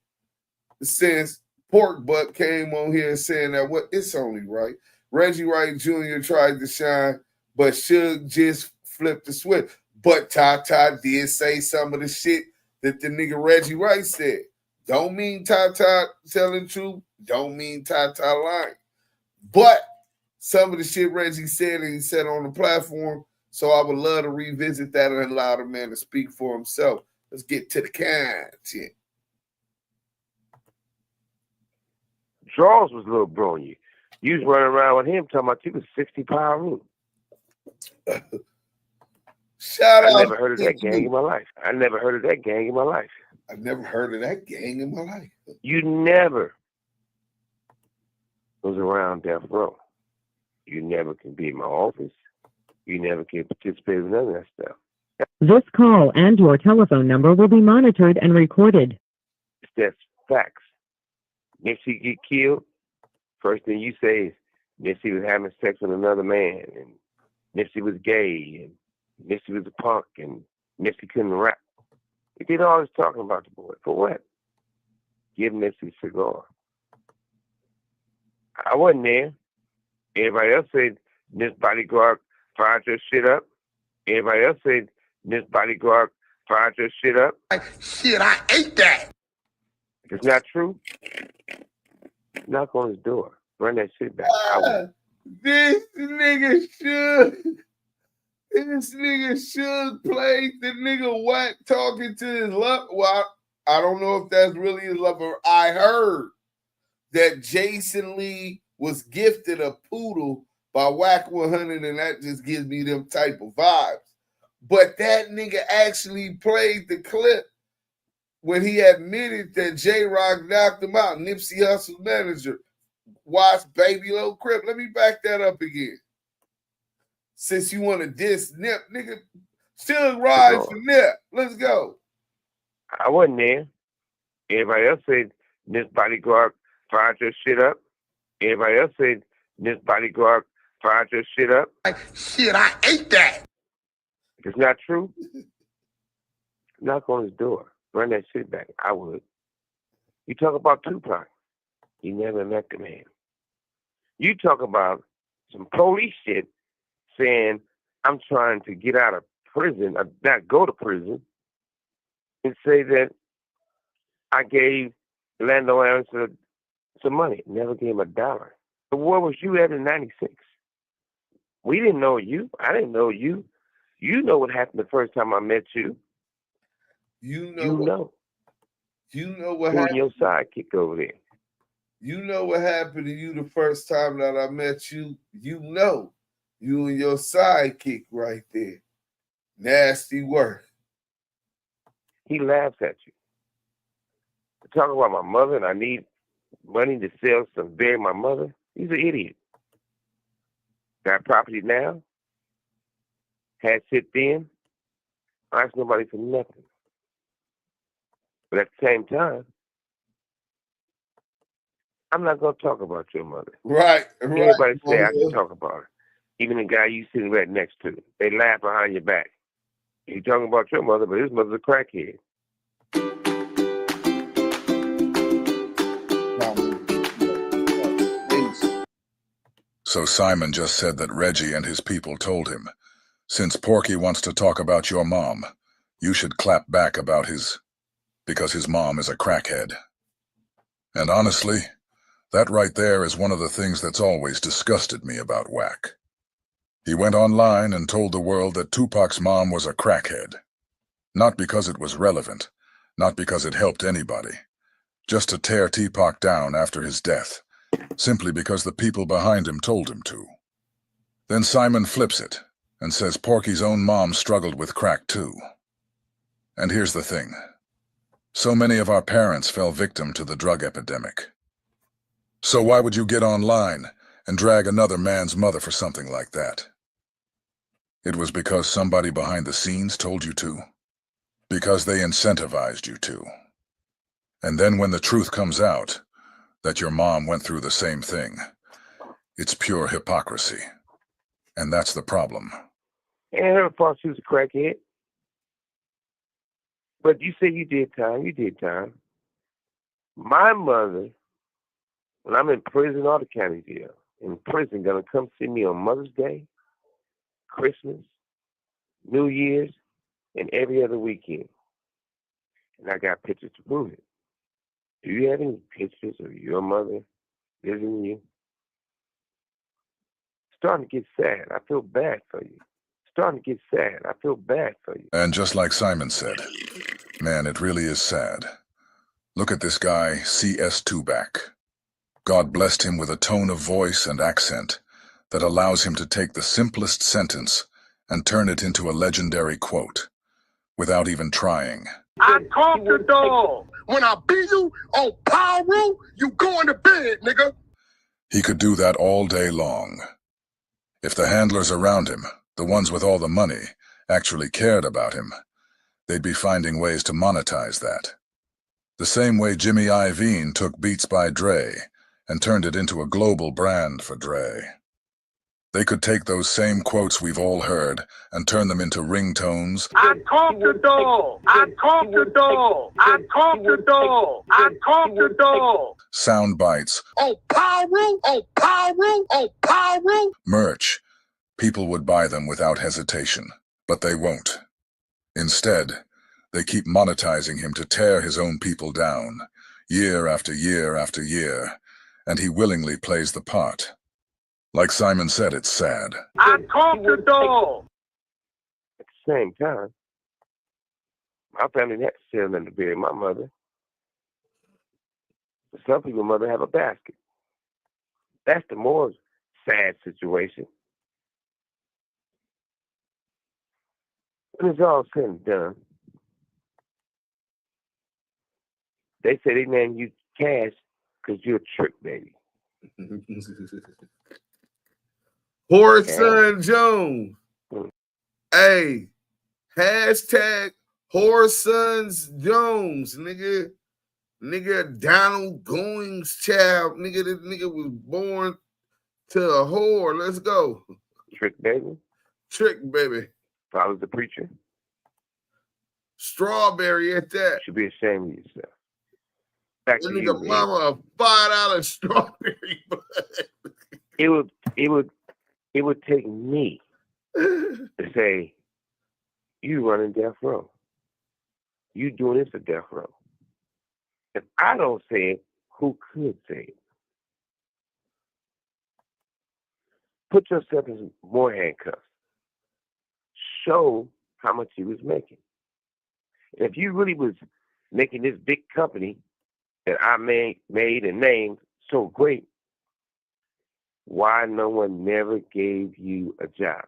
since Pork Butt came on here saying that what it's only right. Reggie Wright Jr. tried to shine, but Suge just flipped the switch. But Tata did say some of the shit that the nigga Reggie Wright said. Don't mean Tata telling truth. Don't mean Tata lying. But some of the shit Reggie said and he said on the platform, so I would love to revisit that and allow the man to speak for himself. Let's get to the content. Charles was a little brawny. You was running around with him talking about you was 60-pound. Shout out. I never heard of that gang in my life. I never heard of that gang in my life. I've never heard of that gang in my life. You never was around Death Row. You never can be in my office. You never can participate in none of that stuff. This call and your telephone number will be monitored and recorded. That's facts. Nipsey get killed, first thing you say is Nipsey was having sex with another man, and Nipsey was gay, and Nipsey was a punk, and Nipsey couldn't rap. They did all this talking about the boy. For what? Give Nipsey a cigar. I wasn't there. Everybody else said this bodyguard fired your shit up. Everybody else said this bodyguard fired your shit up. Shit, I ate that. If it's not true, knock on his door. Run that shit back. This nigga should play the nigga Wack talking to his love. Well, I don't know if that's really his lover. I heard that Jason Lee was gifted a poodle by Wack 100, and that just gives me them type of vibes. But that nigga actually played the clip when he admitted that J-Rock knocked him out. Nipsey Hussle's manager. Watch Baby Low Crip. Let me back that up again. Since you want to diss Nip, nigga, still ride for Nip. Let's go. I wasn't there. Everybody else said this bodyguard fired your shit up. Everybody else said this bodyguard fired your shit up. Shit, I ate that. If it's not true, knock on his door. Run that shit back. I would. You talk about Tupac. You never met the man. You talk about some police shit saying, I'm trying to get out of prison, not go to prison, and say that I gave Lando Anderson some money. Never gave him $1. But where was you at in 96? We didn't know you. I didn't know you. You know what happened the first time I met you. You know what happened. Your sidekick over there. You know what happened to you the first time that I met you. You know, you and your sidekick right there. Nasty work. He laughs at you. Talk about my mother and I need money to sell some bury my mother. He's an idiot. Got property now. Had shit then. I ask nobody for nothing. But at the same time, I'm not going to talk about your mother. Right. Anybody say I can talk about her. Even the guy you sitting right next to. They laugh behind your back. You're talking about your mother, but his mother's a crackhead. So Simon just said that Reggie and his people told him, since Porky wants to talk about your mom, you should clap back about his... because his mom is a crackhead. And honestly, that right there is one of the things that's always disgusted me about Wack. He went online and told the world that Tupac's mom was a crackhead. Not because it was relevant, not because it helped anybody, just to tear Tupac down after his death, simply because the people behind him told him to. Then Simon flips it and says Porky's own mom struggled with crack too. And here's the thing. So many of our parents fell victim to the drug epidemic. So why would you get online and drag another man's mother for something like that? It was because somebody behind the scenes told you to. Because they incentivized you to. And then when the truth comes out, that your mom went through the same thing, it's pure hypocrisy. And that's the problem. And her fault she was a crackhead. But you say you did time. My mother, when I'm in prison or the county jail, in prison, gonna come see me on Mother's Day, Christmas, New Year's, and every other weekend. And I got pictures to prove it. Do you have any pictures of your mother visiting you? Starting to get sad. I feel bad for you. Starting to get sad. I feel bad for you. And just like Simon said, man, it really is sad. Look at this guy, C.S. Tupac. God blessed him with a tone of voice and accent that allows him to take the simplest sentence and turn it into a legendary quote, without even trying. I caught the dog. When I beat you on power rule, you going to bed, nigga. He could do that all day long. If the handlers around him, the ones with all the money, actually cared about him, they'd be finding ways to monetize that. The same way Jimmy Iovine took Beats by Dre and turned it into a global brand for Dre. They could take those same quotes we've all heard and turn them into ringtones. I caught the dog. I caught the dog. I caught the dog. I caught the dog. Sound bites. Oh, power rule. Oh, power rule. Oh, power rule. Merch. People would buy them without hesitation, but they won't. Instead, they keep monetizing him to tear his own people down, year after year after year, and he willingly plays the part. Like Simon said, it's sad. I caught the dog. At the same time, my family had to sell them to bury my mother. But some people's mother have a basket. That's the more sad situation. When it's all said and done, they say they name you Cash because you're a trick baby. Horson Jones. Hey, hashtag Horsons Jones, nigga. Nigga, Donald Goings child. Nigga, this nigga was born to a whore. Let's go. Trick baby. Trick baby. Follows the preacher. Strawberry at that. You should be ashamed of yourself. Back that to nigga you, mama a $5 strawberry bud. It would take me to say, you running death row. You doing this for death row. If I don't say it, who could say it? Put yourself in more handcuffs. Show how much you was making. And if you really was making this big company that I made and named so great, why no one never gave you a job?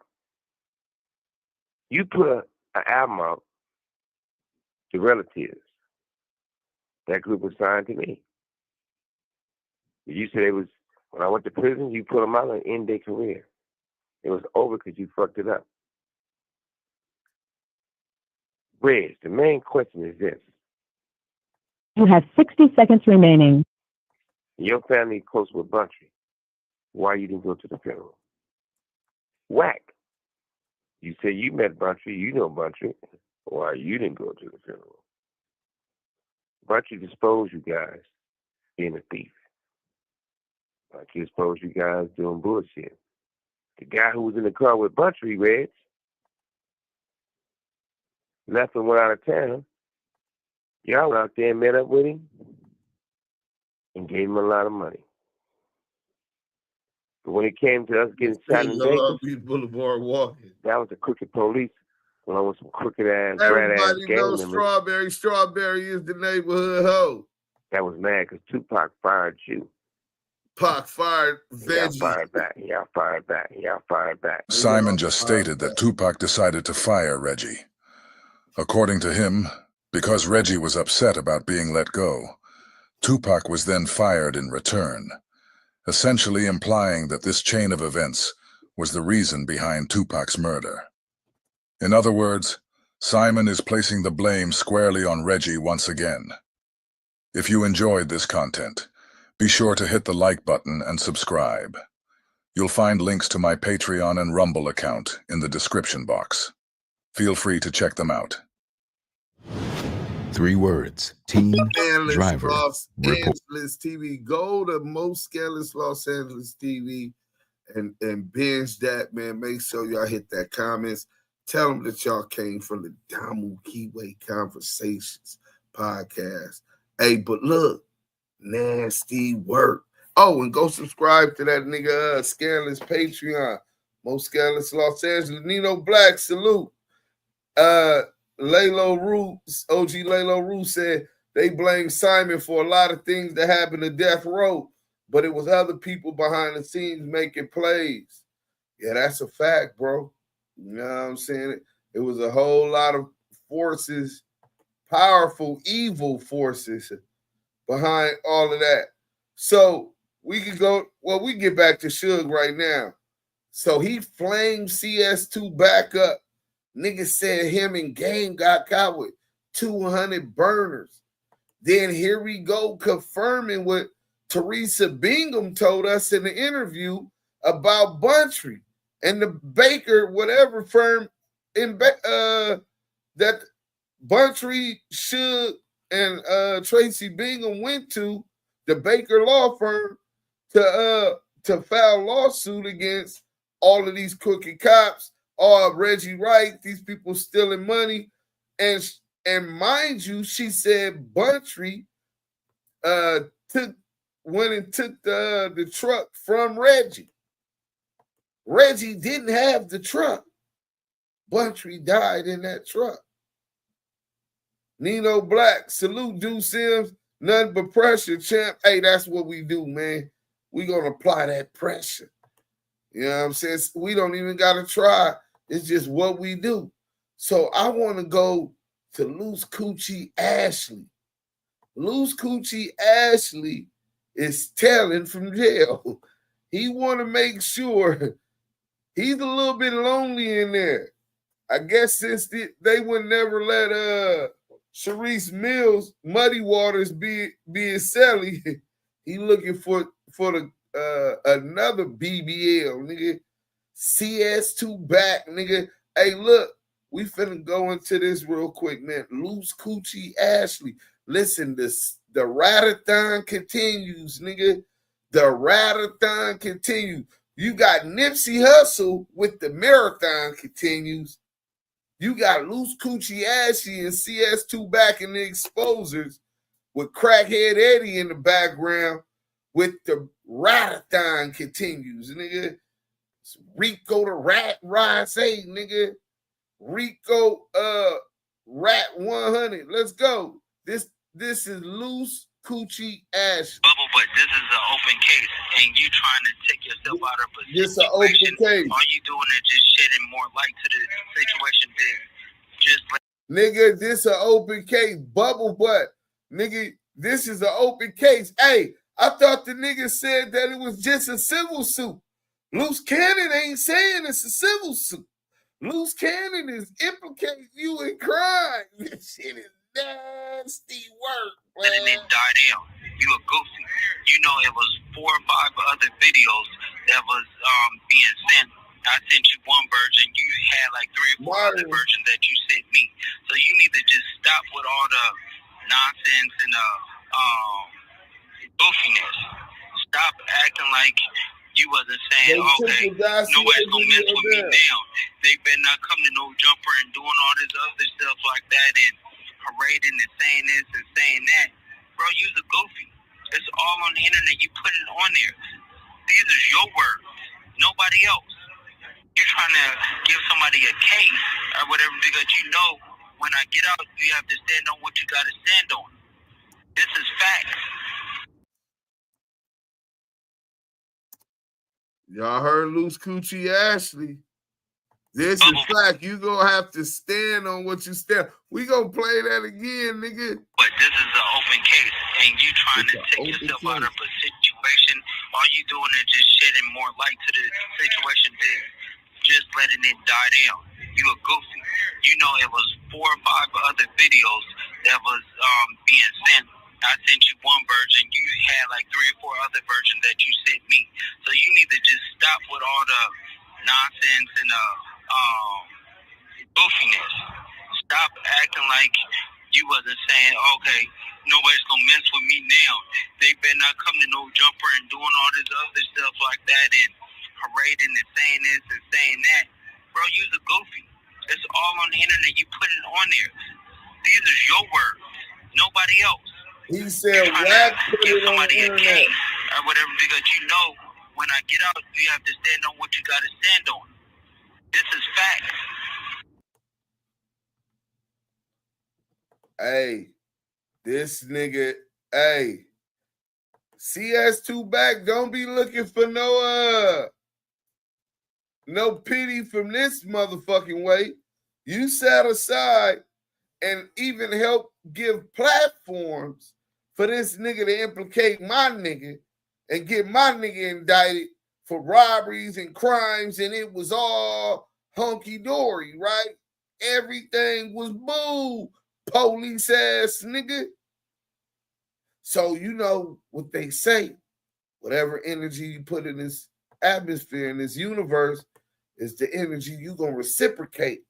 You put an album out to relatives. That group was signed to me. You said it was, when I went to prison, you put them out and end their career. It was over because you fucked it up. Reg, the main question is this. You have 60 seconds remaining. Your family close with Buntry. Why you didn't go to the funeral? Wack. You say you met Buntry, you know Buntry. Why you didn't go to the funeral? Buntry exposed you guys being a thief. Buntry exposed you guys doing bullshit. The guy who was in the car with Buntry, Reg, left and went out of town. Y'all out there met up with him and gave him a lot of money. But when it came to us getting shot in Vegas, Boulevard walking. that was the crooked police along with some crooked ass, rat ass Everybody gang knows members. Strawberry is the neighborhood hoe. That was mad because Tupac fired you. Pac fired Veggie. Y'all fired back. Simon just stated that Tupac decided to fire Reggie. According to him, because Reggie was upset about being let go, Tupac was then fired in return, essentially implying that this chain of events was the reason behind Tupac's murder. In other words, Simon is placing the blame squarely on Reggie once again. If you enjoyed this content, be sure to hit the like button and subscribe. You'll find links to my Patreon and Rumble account in the description box. Feel free to check them out. 3 words: teen driver. Los Angeles TV. Go to Most Scandalous Los Angeles TV and binge that, man. Make sure y'all hit that comments. Tell them that y'all came from the Damu Keyway Conversations podcast. Hey, but look, nasty work. Oh, and go subscribe to that nigga Scandalous Patreon. Most Scandalous Los Angeles. Nino Black, salute. Lalo Roots, OG Lalo Roots said they blame Simon for a lot of things that happened to Death Row, but it was other people behind the scenes making plays. Yeah, that's a fact, bro. You know what I'm saying? It was a whole lot of forces, powerful, evil forces behind all of that. So we could go, well, we get back to Suge right now. So he flamed CS2 back up. Niggas said him and Game got caught with 200 burners. Then here we go confirming what Teresa Bingham told us in the interview about Buntry and the Baker, whatever firm in that Buntry, Suge, and Tracy Bingham went to, the Baker law firm, to file lawsuit against all of these crooked cops. Reggie Wright, these people stealing money. And mind you, she said Buntry went and took the truck from Reggie. Reggie didn't have the truck. Buntry died in that truck. Nino Black, salute Deuce Sims, nothing but pressure, champ. Hey, that's what we do, man. We gonna apply that pressure. You know what I'm saying? We don't even gotta try. It's just what we do. So I want to go to Luce Coochie Ashley. Luce Coochie Ashley is telling from jail. He want to make sure he's a little bit lonely in there. I guess since they would never let Sharice Mills Muddy Waters be his celly, he looking for the another BBL, nigga. CS2 back, nigga. Hey, look, we finna go into this real quick, man. Luce Coochie Ashley. Listen, the ratathon continues, nigga. The ratathon continues. You got Nipsey Hussle with the marathon continues. You got Luce Coochie Ashley and CS2 back in the exposers with Crackhead Eddie in the background with the ratathon continues, nigga. Rico the Rat Rise 8, nigga. Rico Rat 100. Let's go. This is Luce Coochie Ashley. Bubble, but this is an open case, and you trying to take yourself out of a This situation. an open case. All you doing is just shedding more light to the situation than just like. Nigga, this an open case. Bubble butt. Nigga, this is an open case. Hey, I thought the nigga said that it was just a civil suit. Luce Cannon ain't saying it's a civil suit. Luce Cannon is implicating you in crime. This shit is nasty work, man. And it died down. You a goofy. You know it was 4 or 5 other videos that was being sent. I sent you one version. You had like 3 or 4 other versions that you sent me. So you need to just stop with all the nonsense and goofiness. Stop acting like you wasn't saying, okay, nobody's gonna mess with me now. They better not come to no jumper and doing all this other stuff like that. And parading and saying this and saying that. Bro, you's a goofy. It's all on the internet. You put it on there. These are your words. Nobody else. You're trying to give somebody a case or whatever because you know when I get out, you have to stand on what you got to stand on. This is facts. Y'all heard Luce Coochie Ashley. This is fact. You gonna have to stand on what you stand. We gonna play that again, nigga. But this is an open case, and you trying to take yourself out of a situation. All you doing is just shedding more light to the situation than just letting it die down. You a goofy. You know it was 4 or 5 other videos that was being sent. I sent you one version. You had like 3 or 4 other versions that you sent me. So you need to just stop with all the nonsense and goofiness. Stop acting like you wasn't saying, okay, nobody's gonna mess with me now. They better not come to no jumper and doing all this other stuff like that and parading and saying this and saying that. Bro, you's a goofy. It's all on the internet. You put it on there. These are your words. Nobody else. He said, Wack put give it on somebody the a internet. case or whatever because you know when I get out, you have to stand on what you got to stand on. This is facts. Hey, this nigga, hey, CS2 back. Don't be looking for no pity from this motherfucking way. You sat aside and even helped give platforms for this nigga to implicate my nigga and get my nigga indicted for robberies and crimes, and it was all hunky-dory, right? Everything was boo, police ass nigga. So you know what they say. Whatever energy you put in this atmosphere, in this universe, is the energy you gonna reciprocate.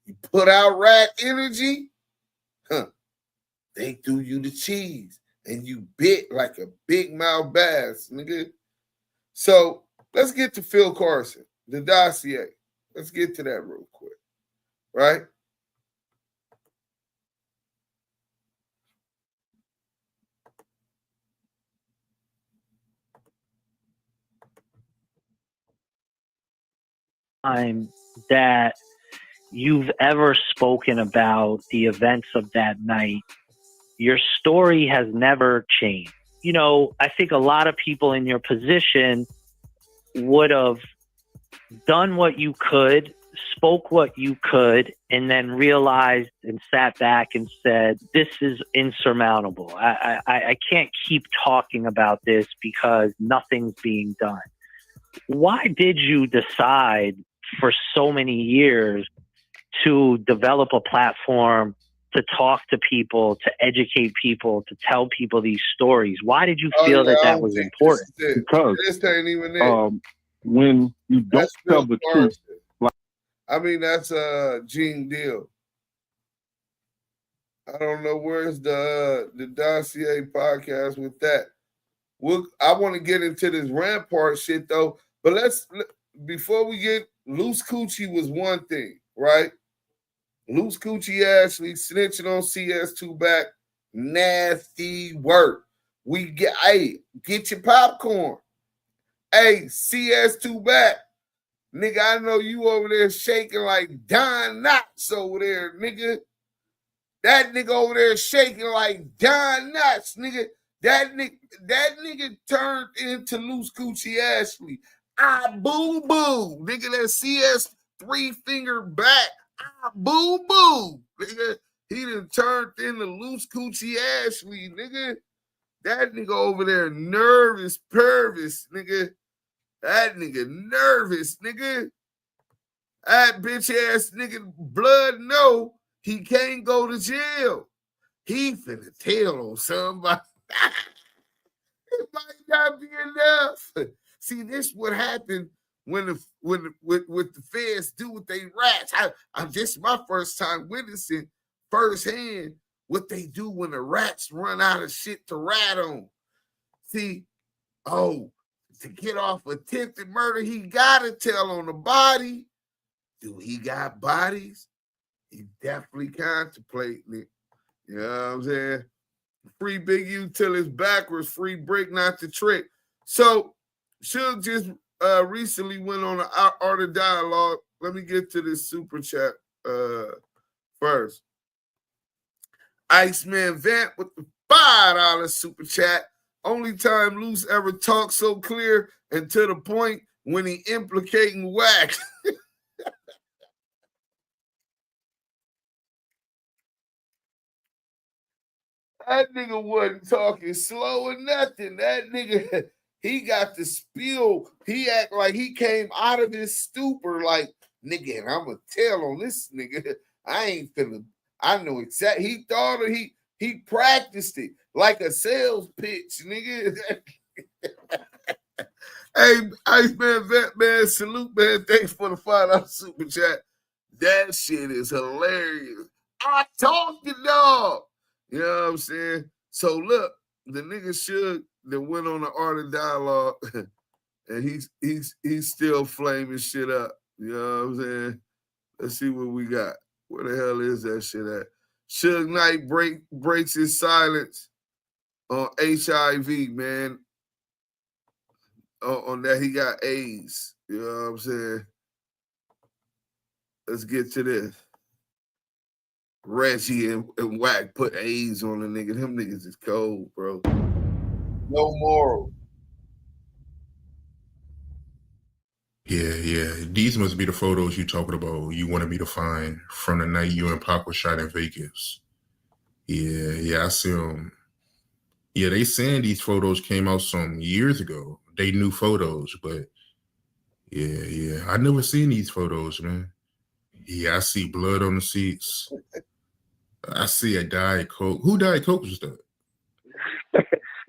You put out rat energy, they threw you the cheese and you bit like a big mouth bass, nigga. So let's get to Phil Carson, the dossier. Let's get to that real quick, right? Time that you've ever spoken about the events of that night, your story has never changed. You know, I think a lot of people in your position would have done what you could, spoke what you could, and then realized and sat back and said, this is insurmountable. I can't keep talking about this because nothing's being done. Why did you decide for so many years to develop a platform, to talk to people, to educate people, to tell people these stories? Why did you feel that was important? Because this ain't even it. When you don't tell the truth. I mean, that's Gene Deal. I don't know where's the Dossier podcast with that. I want to get into this Rampart shit though, but before we get, Luce Coochie was one thing, right? Luce Coochie Ashley snitching on CS2 back, nasty work. Get your popcorn. Hey, CS2 back. Nigga, I know you over there shaking like Don Knotts over there, nigga. That nigga over there shaking like Don Knotts, nigga. That nigga turned into Luce Coochie Ashley. Boo boo. Nigga, that CS 3-finger back. Boo boo. Nigga, he done turned into Luce Coochie Ashley, nigga. That nigga over there nervous, pervis, nigga. That nigga nervous, nigga. That bitch ass nigga blood know he can't go to jail. He finna tell on somebody. It might not be enough. See, this what happened when the feds do what they rats. This is my first time witnessing firsthand what they do when the rats run out of shit to rat on. See, to get off attempted murder, he gotta tell on the body. Do he got bodies? He definitely contemplating it. You know what I'm saying? Free Big U till it's backwards. Free Brick, not the trick. So, Suge just recently went on the Art of Dialogue. Let me get to this super chat first. Iceman Vamp with the $5 super chat. Only time Luce ever talked so clear and to the point when he implicating Wack. That nigga wasn't talking slow or nothing. That nigga, he got the spiel. He act like he came out of his stupor like, nigga, and I'm going to tell on this nigga. I ain't finna, I know exactly. He thought of he practiced it like a sales pitch, nigga. Hey, Iceman Vet, man, salute, man. Thanks for the $5 super chat. That shit is hilarious. I talked the dog. You know what I'm saying? So look, the nigga Suge that went on the Art of Dialogue, and he's still flaming shit up. You know what I'm saying? Let's see what we got. Where the hell is that shit at? Suge Knight breaks his silence on HIV, man. On that he got AIDS. You know what I'm saying? Let's get to this. Reggie and Wack put AIDS on the nigga. Them niggas is cold, bro. No moral. Yeah. These must be the photos you talking about. You wanted me to find from the night you and Pop was shot in Vegas. Yeah, I see them. Yeah, they saying these photos came out some years ago. They new photos, but yeah. I never seen these photos, man. Yeah, I see blood on the seats. I see a Diet Coke. Who Diet Coke was that?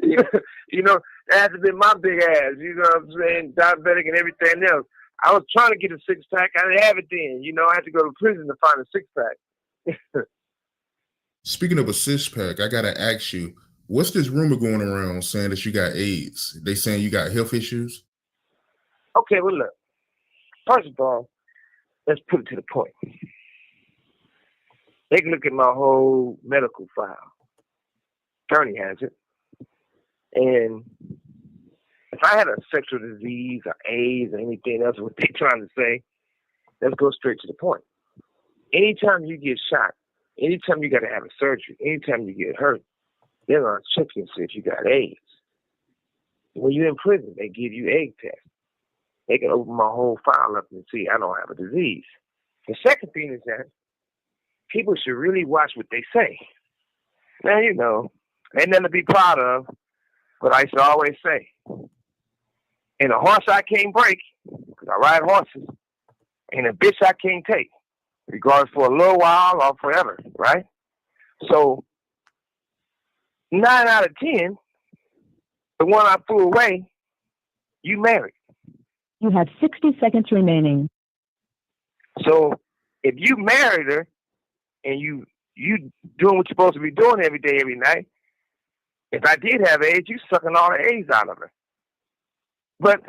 You know, that has been my big ass. You know what I'm saying? Diabetic and everything else. I was trying to get a 6-pack. I didn't have it then. You know, I had to go to prison to find a 6-pack. Speaking of a 6-pack, I gotta ask you, what's this rumor going around saying that you got AIDS? They saying you got health issues? Okay, well, look. First of all, let's put it to the point. They can look at my whole medical file. Attorney has it. And if I had a sexual disease or AIDS or anything else, what they're trying to say, let's go straight to the point. Anytime you get shot, anytime you got to have a surgery, anytime you get hurt, they're going to check you and see if you got AIDS. When you're in prison, they give you egg tests. They can open my whole file up and see I don't have a disease. The second thing is that people should really watch what they say. Now, you know, ain't nothing to be proud of, but I used to always say, ain't a horse I can't break, because I ride horses, ain't a bitch I can't take, regardless for a little while or forever, right? So, 9 out of 10, the one I threw away, you married. You have 60 seconds remaining. So, if you married her, and you doing what you're supposed to be doing every day, every night, if I did have AIDS, you sucking all the AIDS out of her. But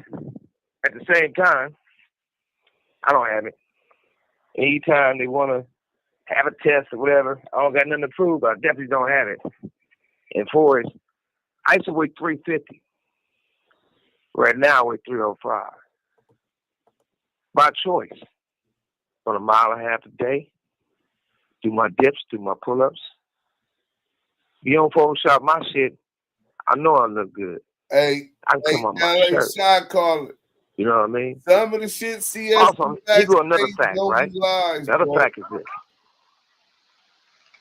at the same time, I don't have it. Anytime they want to have a test or whatever, I don't got nothing to prove, but I definitely don't have it. And for it, I used to weigh 350. Right now, I weigh 305. By choice. On a mile and a half a day. Do my dips, do my pull-ups. You don't Photoshop my shit, I know I look good. Hey, I can come on my shirt. Shot caller. You know what I mean? Some of the shit CS. Also, here go another fact, right? Lies, another bro. fact is this.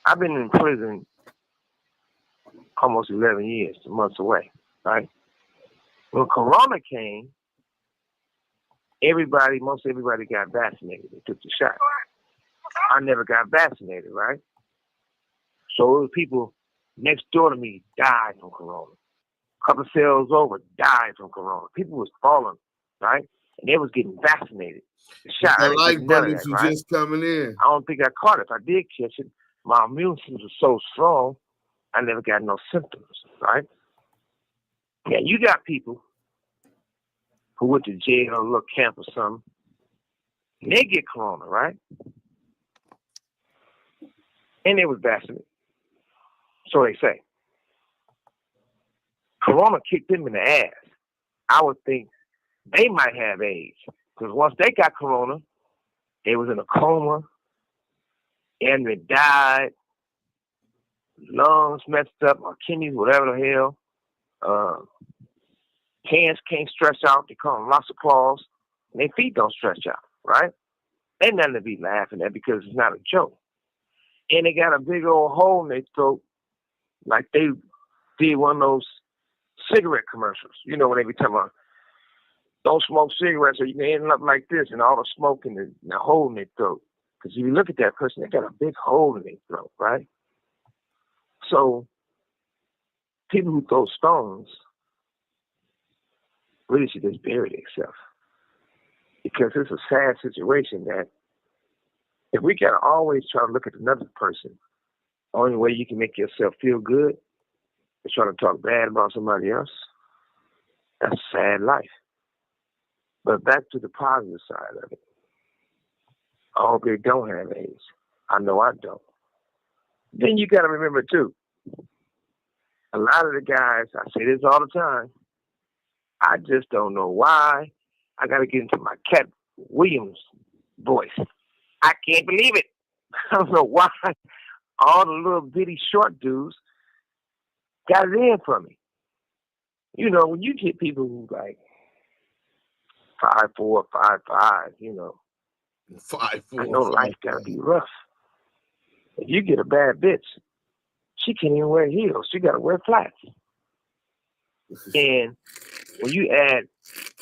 I've been in prison almost 11 years, months away, right? When Corona came, most everybody got vaccinated. They took the shot. I never got vaccinated, right? So those people next door to me died from Corona. A couple of cells over died from Corona. People was falling, right? And they was getting vaccinated. The shot. The light bullets were just coming in. I don't think I caught it. If I did catch it, my immune system was so strong, I never got no symptoms, right? Yeah, you got people who went to jail or a little camp or something, and they get Corona, right? And they was vaccinated. So they say. Corona kicked them in the ass. I would think they might have AIDS. Because once they got Corona, they was in a coma, and they died, lungs messed up, or kidneys, whatever the hell. Hands can't stretch out. They call them loss of claws. And their feet don't stretch out, right? Ain't nothing to be laughing at because it's not a joke. And they got a big old hole in their throat like they did one of those cigarette commercials. You know, when they be talking about, don't smoke cigarettes or you can end up like this, and all the smoke and the hole in their throat. Because if you look at that person, they got a big hole in their throat, right? So people who throw stones really should just bury themselves. Because it's a sad situation that if we gotta always try to look at another person, the only way you can make yourself feel good is trying to talk bad about somebody else. That's a sad life. But back to the positive side of it. I hope they don't have AIDS. I know I don't. Then you gotta remember too, a lot of the guys, I say this all the time, I just don't know why. I got to get into my Cat Williams voice. I can't believe it. I don't know why all the little bitty short dudes got it in for me. You know, when you get people who like 5'4", 5'5", you know, 5'4", I know life got to be rough. If you get a bad bitch, she can't even wear heels. She got to wear flats. And when you add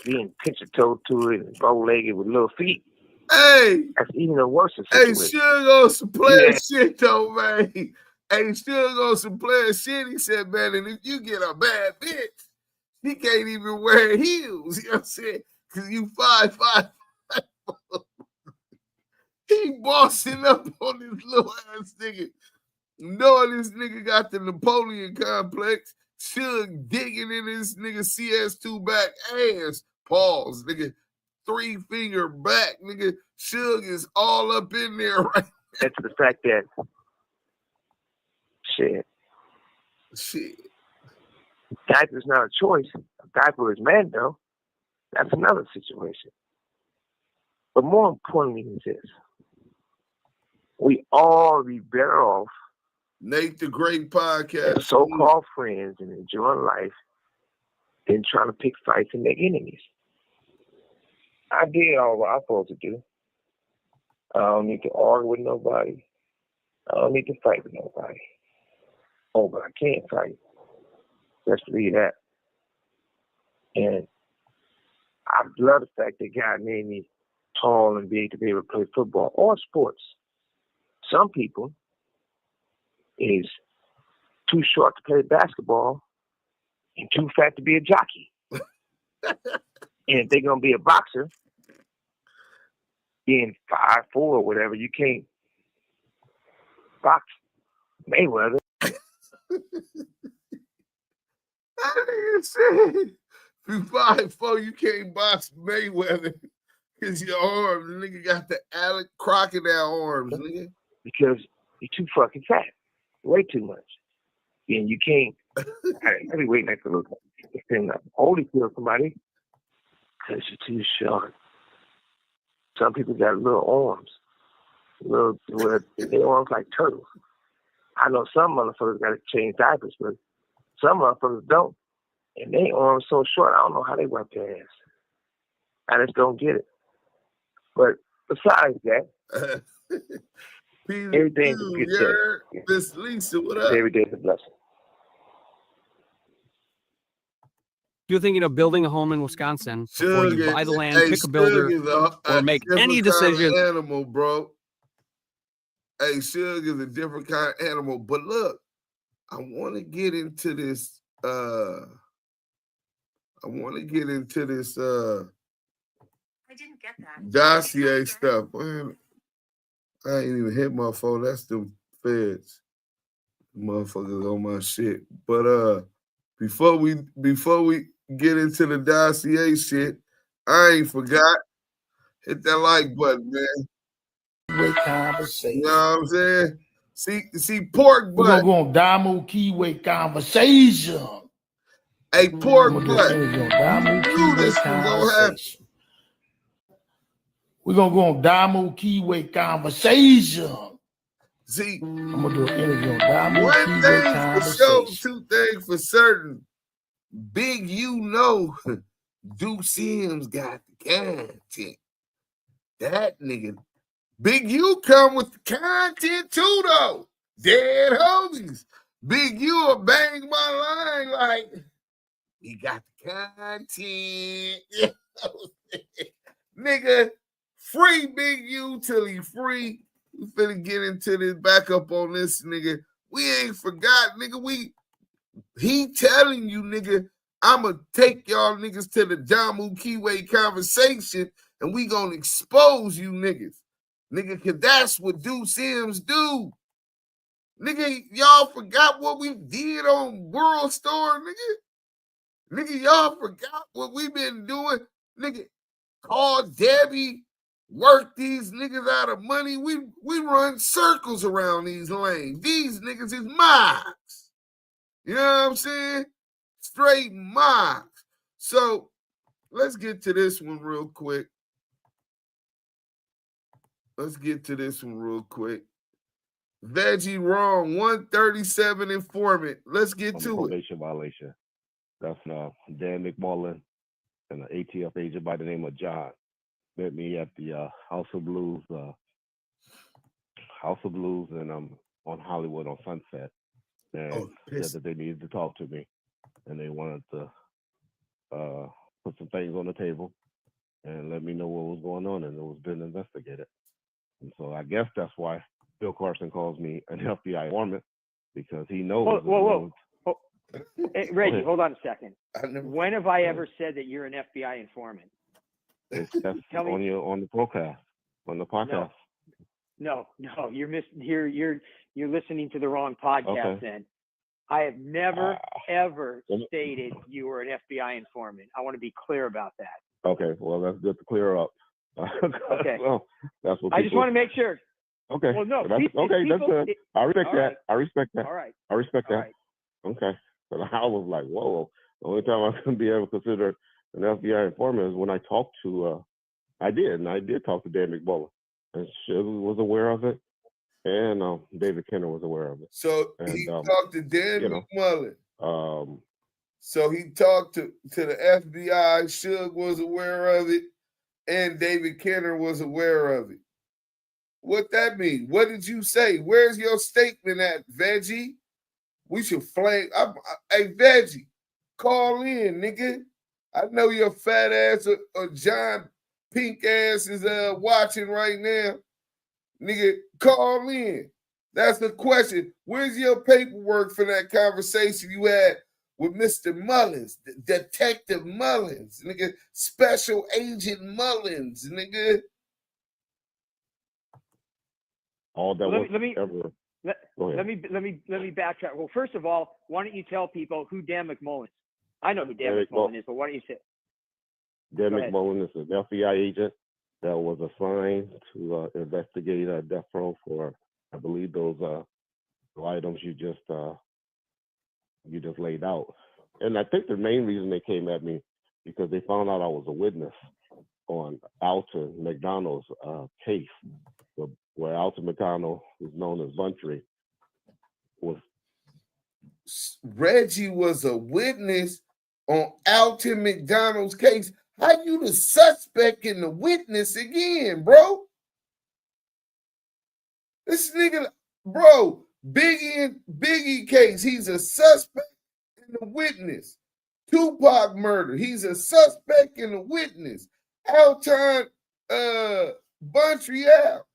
being pinch-a-toe to it and bow-legged with little feet, hey, that's even a worse situation. situation. Hey, Suge on some player shit though, man. Hey, Suge on some player shit. He said, man, and if you get a bad bitch, he can't even wear heels. You know what I'm saying? Because you 5'5". He bossing up on this little ass nigga. Knowing this nigga got the Napoleon complex. Suge digging in this nigga CS2 back ass. Pause, nigga. 3-finger back, nigga. Suge is all up in there right now. That's the fact that shit. Diaper's not a choice. A diaper is mandatory. That's another situation. But more importantly is this. We all be better off Nate the Great podcast. as so-called friends and enjoying life than trying to pick fights and make enemies. I did all what I'm supposed to do. I don't need to argue with nobody. I don't need to fight with nobody. Oh, but I can't fight. Let's believe that. And I love the fact that God made me tall and big to be able to play football or sports. Some people is too short to play basketball and too fat to be a jockey. And if they're going to be a boxer, being 5'4" or whatever, you can't box Mayweather. That nigga said, you 5'4", you can't box Mayweather because your arms, the nigga got the Alec Crocodile arms, nigga. Because you're too fucking fat. Way too much. And you can't. I be waiting like a little thing up. Only kill somebody because you're too short. Some people got little arms. Their arms like turtles. I know some motherfuckers got to change diapers, but some motherfuckers don't. And their arms so short, I don't know how they wipe their ass. I just don't get it. But besides that, everything's a good thing. Miss Lisa, what up? Every day is a blessing. You're thinking of building a home in Wisconsin before you buy the land, pick a builder, or make any decision. Animal, bro. Hey, Suge is a different kind of animal. But look, I want to get into this. I didn't get that. Dossier stuff. Man, I ain't even hit my phone. That's the feds. Motherfuckers on my shit. But before we get into the Dossier shit, I ain't forgot. Hit that like button, man. With conversation. You know what I'm saying? See, pork We're butt. gonna go on Damu Keyway Conversation. Hey, pork butt. You knew this was gonna happen. We're gonna go on Damu Keyway Conversation. See, I'm gonna do an interview on Damu one Keyway thing for sure, Conversation. two things for certain. Big, Duke Sims got the content. That nigga, Big U come with the content too, though. Dead homies. Big U will bang my line like, he got the content. Nigga, free Big U till he free. We finna get into this back up on this, nigga. We ain't forgot, nigga. He telling you, nigga, I'ma take y'all niggas to the Damu Keyway Conversation and we gonna expose you niggas. Nigga, cause that's what Duke Sims do. Nigga, y'all forgot what we did on World Star, nigga. Nigga, y'all forgot what we been doing. Nigga, call Debbie, work these niggas out of money. We run circles around these lanes. These niggas is mobs. You know what I'm saying? Straight mobs. So let's get to this one real quick. Veggie wrong, 137 informant. Let's get to probation violation. That's Dan McMullen and an ATF agent by the name of John. Met me at the House of Blues, and on Hollywood on Sunset. And said that they needed to talk to me, and they wanted to put some things on the table and let me know what was going on, and it was being investigated. And so I guess that's why Bill Carson calls me an FBI informant, because he knows. Whoa. Hey, Reggie, hold on a second. When have I ever said that you're an FBI informant? That's on the podcast, on the podcast. No, you're you're listening to the wrong podcast. Then I have never ever stated you were an FBI informant. I want to be clear about that. Okay, well that's good to clear up. Okay, well, that's what I just want to make sure. Okay. Well, no. That's good. I respect that. Right. I respect that. All right. I respect that. Right. Okay. But I was like, whoa. The only time I was going to be able to consider an FBI informant is when I talked to, I did talk to Dan McMullen, and Suge was aware of it, and David Kenner was aware of it. So he talked to Dan McMullen. So he talked to the FBI. Suge was aware of it, and David Kenner was aware of it. What that mean? What did you say? Where's your statement at, Veggie? We should flame. Hey, Veggie, call in, nigga. I know your fat ass or John Pink ass is watching right now. Nigga, call in. That's the question. Where's your paperwork for that conversation you had with Mr. Mullins, Detective Mullins, nigga, Special Agent Mullins, nigga? All that let me backtrack. Well, first of all, why don't you tell people who Dan McMullen is? I know who Dan McMullen is, but why don't you say? Dan McMullen is an FBI agent that was assigned to investigate death row for, I believe, those items you just laid out. And I think the main reason they came at me because they found out I was a witness on Alton McDonald's case, where Alton McDonald, who's known as Buntry, was. Reggie was a witness on Alton McDonald's case. How you the suspect and the witness again, bro? This nigga, bro, Biggie case, he's a suspect and a witness. Tupac murder, he's a suspect and a witness. Alton Buntry out.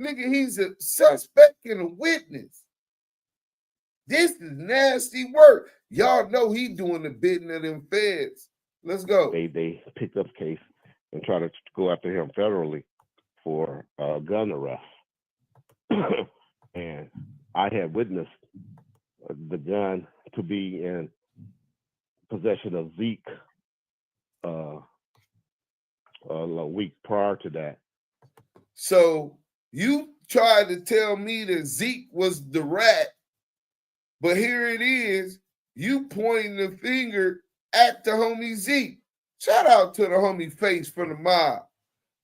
Nigga, he's a suspect and a witness. This is nasty work. Y'all know he doing the bidding of them feds. Let's go. They picked up the case and tried to go after him federally for gun arrest. And I had witnessed the gun to be in possession of Zeke a week prior to that. So you tried to tell me that Zeke was the rat, but here it is, you pointing the finger at the homie Zeke. Shout out to the homie Face from the mob.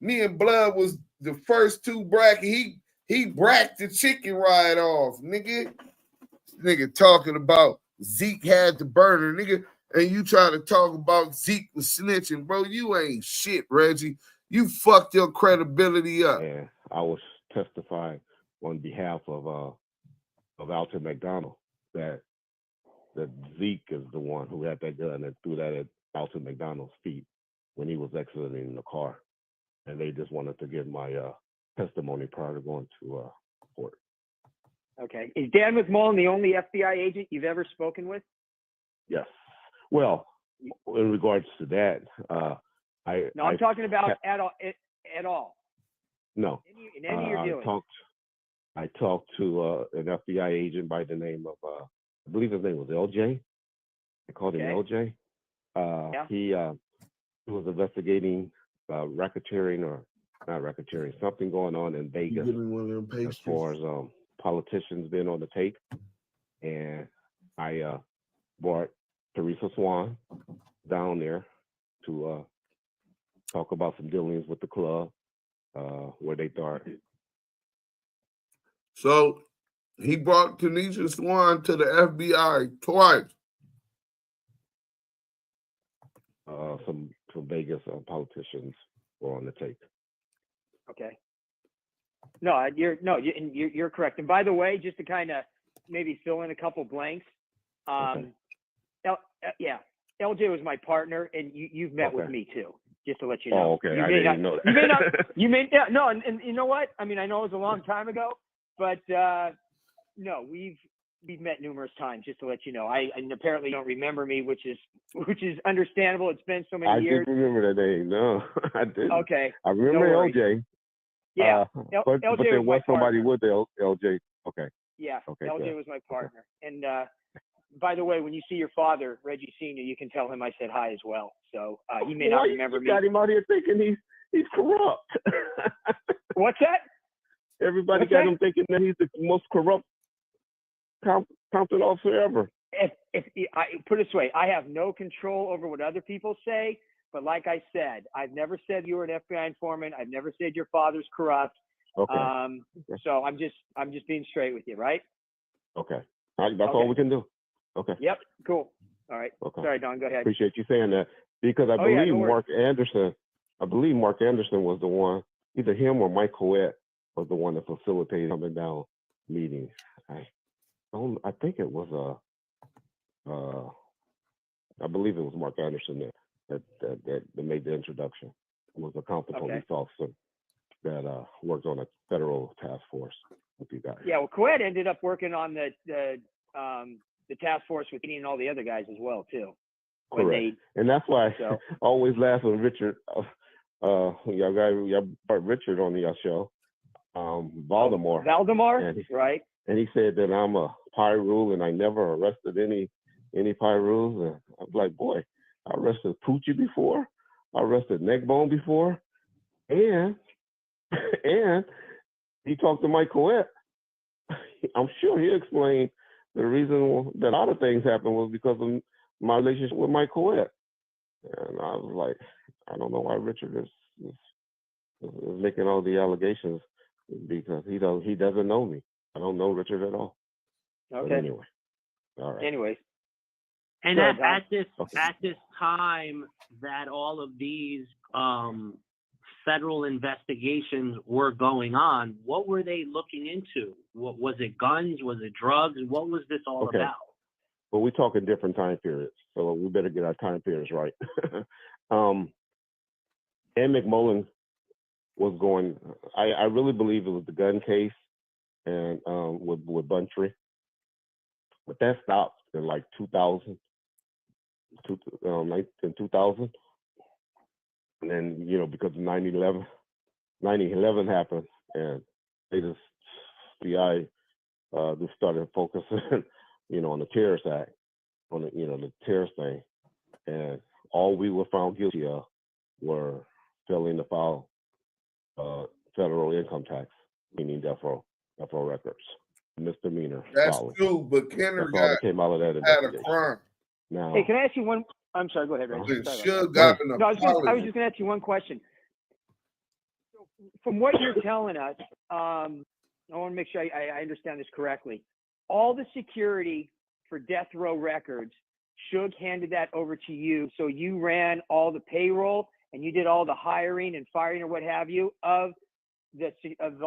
Me and Blood was the first two bracket. He bracked the chicken ride off, nigga. Nigga talking about Zeke had the burner, nigga. And you try to talk about Zeke was snitching, bro. You ain't shit, Reggie. You fucked your credibility up. Yeah, I was testifying on behalf of Alton McDonald that Zeke is the one who had that gun and threw that at Alton McDonald's feet when he was exiting the car, and they just wanted to get my testimony prior to going to court. Okay. Is Dan McMullen the only FBI agent you've ever spoken with? Yes. Well, in regards to that, I'm talking about at all. No. In any of your dealings. I talked to an FBI agent by the name of, I believe his name was LJ. I called him LJ. He was investigating racketeering or not racketeering, something going on in Vegas as far as politicians being on the tape. And I brought Teresa Swan down there to talk about some dealings with the club where they thought. So he brought Tanisha Swan to the FBI twice. Some Vegas politicians were on the tape. Okay. No, you're correct. And by the way, just to kind of maybe fill in a couple blanks, LJ was my partner, and you've met with me too. Just to let you know. Oh, okay. I didn't know that. And you know what? I mean, I know it was a long time ago, but no, we've met numerous times. Just to let you know, and apparently you don't remember me, which is understandable. It's been so many years. I didn't remember that name. No, I didn't. Okay. I remember LJ. Yeah, but there was somebody with LJ. Okay. Yeah, okay, LJ good. was my partner. And by the way, when you see your father, Reggie Sr., you can tell him I said hi as well. So he may not remember me. You got him out here thinking he's corrupt. What's that? Everybody got him thinking that he's the most corrupt Compton officer ever. If I put it this way, I have no control over what other people say. But like I said, I've never said you were an FBI informant. I've never said your father's corrupt. Okay. So I'm just being straight with you, right? Okay. That's all we can do. Okay. Yep. Cool. All right. Okay. Sorry, Don. Go ahead. Appreciate you saying that because I believe Mark Anderson. I believe Mark Anderson was the one. Either him or Mike Coet was the one that facilitated coming down meetings. I think it was I believe it was Mark Anderson that made the introduction. It was a Compton police officer that worked on a federal task force with you guys. Yeah, well, Coet ended up working on the task force with me and all the other guys as well too. Correct. And that's why I always laugh when Richard, y'all brought Richard on your show, Valdemar. Right. And he said that I'm a Pyru and I never arrested any Pyrus. And I was like, boy, I arrested Poochie before, I arrested Neckbone before, and he talked to Mike Coet. I'm sure he explained the reason that a lot of things happened was because of my relationship with Mike Coet. And I was like, I don't know why Richard is making all the allegations because he doesn't know me. I don't know Richard at all. Okay. But anyway. All right. Anyways. And at this time that all of these federal investigations were going on, what were they looking into? What was it? Guns? Was it drugs? What was this all about? Well, we're talking different time periods, so we better get our time periods right. And McMullen was going. I really believe it was the gun case and with Buntry, but that stopped in like 2000. In 2000, and then because 9/11 happened, and they just FBI just started focusing, on the terrorist act, on the terrorist thing, and all we were found guilty of were failing to file federal income tax meaning Death Row Records. Misdemeanor. That's solid. true, but Kenner That's all that came out of that had a investigation. crime. Now, Hey, can I ask you one? I'm sorry. Go ahead, Reggie. Suge got an No, I was apology. just going to ask you one question. From what you're telling us, I want to make sure I understand this correctly. All the security for Death Row Records, Suge handed that over to you, so you ran all the payroll and you did all the hiring and firing or what have you of the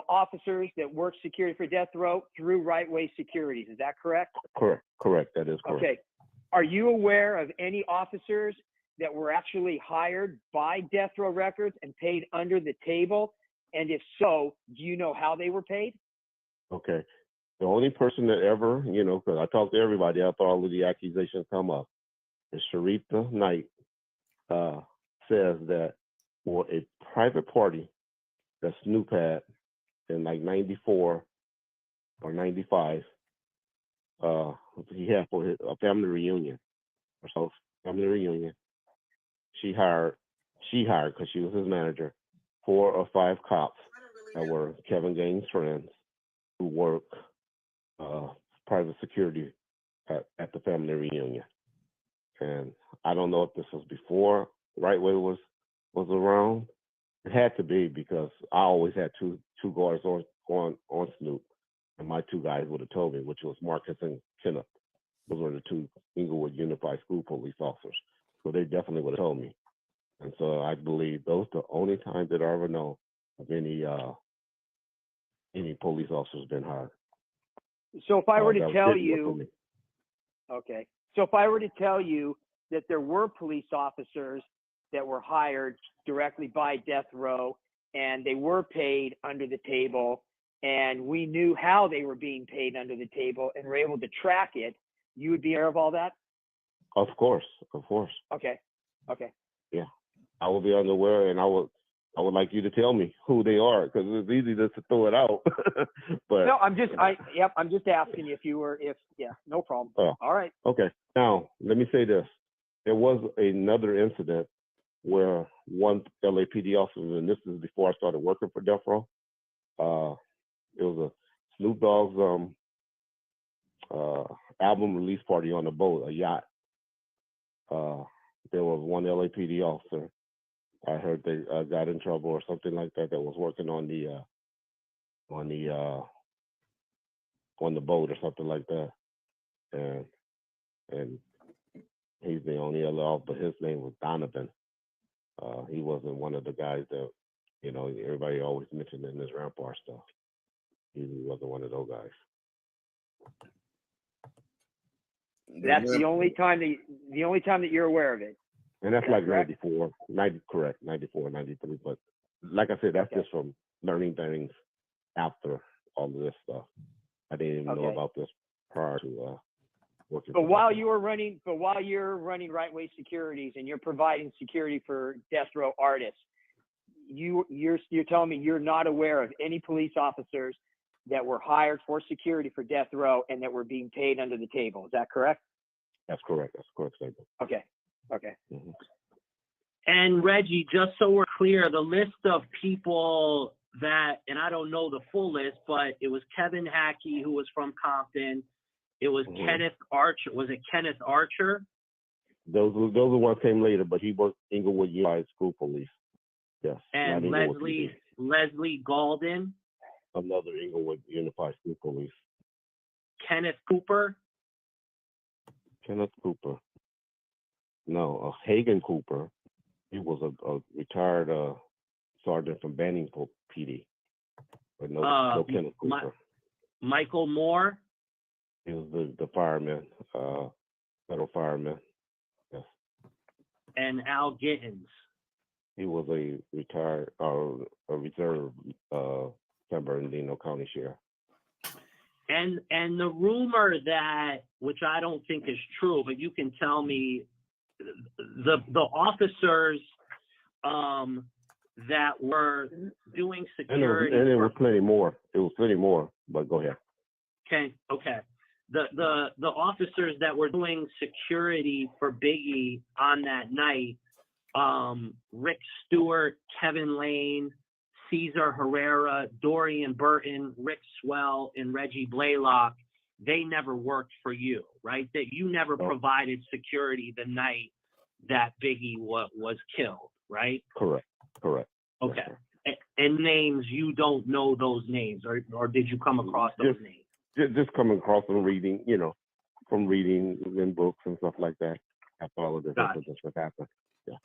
officers that work security for Death Row through Right Way Securities. Is that correct? Correct. That is correct. Okay. Are you aware of any officers that were actually hired by Death Row Records and paid under the table? And if so, do you know how they were paid? Okay. The only person that ever, because I talked to everybody after all of the accusations come up, is Sharita Knight says that for a private party that Snoop had in like 94 or 95, he had for a family reunion, she hired, because she was his manager, 4 or 5 cops that were Kevin Gaines' friends who work private security at the family reunion. And I don't know if this was before Right Way was around. It had to be, because I always had two guards on Snoop, and my 2 guys would have told me, which was Marcus and Kenneth. Those were the 2 Inglewood Unified School police officers. So they definitely would have told me. And so I believe those are the only times that I ever know of any police officers been hired. So if I were to tell you, okay. So if I were to tell you that there were police officers that were hired directly by Death Row and they were paid under the table, and we knew how they were being paid under the table and were able to track it, you would be aware of all that? Of course. Okay. Yeah, I will be unaware, and I would like you to tell me who they are, because it's easy just to throw it out. But no, I'm just asking you no problem. All right. Okay. Now let me say this: there was another incident where one LAPD officer, and this is before I started working for Death Row. It was a Snoop Dogg's album release party on a boat, a yacht. There was one LAPD officer. I heard they got in trouble or something like that. That was working on the boat or something like that, and he's the only other officer, but his name was Donovan. He wasn't one of the guys that everybody always mentioned in this Rampart stuff. He wasn't one of those guys. That's the only time that you're aware of it. And that's like 94, 93. But like I said, that's just from learning things after all of this stuff. I didn't even know about this prior to working. But while you're running Right Way Securities and you're providing security for Death Row artists, you're telling me you're not aware of any police officers that were hired for security for Death Row and that were being paid under the table. Is that correct? That's correct. Statement. Okay. Mm-hmm. And Reggie, just so we're clear, the list of people that, and I don't know the full list, but it was Kevin Hackey, who was from Compton. It was Kenneth Archer. Was it Kenneth Archer? Those are the ones came later, but he worked Inglewood Unified School Police. Yes. And Leslie Galden. Another Inglewood Unified School Police. Kenneth Cooper. No, Hagen Cooper. He was a retired sergeant from Banning PD. But no Kenneth Cooper. Michael Moore. He was the fireman, federal fireman. Yes. And Al Gittins. He was a retired a reserve San Bernardino County Sheriff. And the rumor that, which I don't think is true, but you can tell me, the officers that were doing security. And there was plenty more. But go ahead. Okay. The officers that were doing security for Biggie on that night, Rick Stewart, Kevin Lane, Cesar Herrera, Dorian Burton, Rick Swell, and Reggie Blaylock, they never worked for you, right? That you never provided security the night that Biggie was killed, right? Correct. Okay. And names, you don't know those names, or did you come across those names? Just coming across them reading, from reading in books and stuff like that. After all of this incidents would happen. Yeah.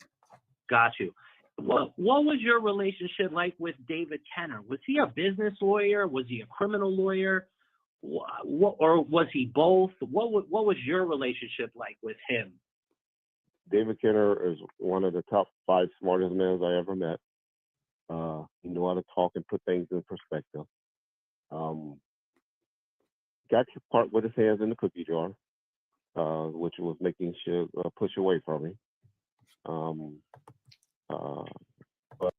Got you. What was your relationship like with David Kenner? Was he a business lawyer? Was he a criminal lawyer? Or was he both? What was your relationship like with him? David Kenner is one of the top 5 smartest men I ever met. He knew how to talk and put things in perspective. Got to part with his hands in the cookie jar, which was making Suge push away from me. But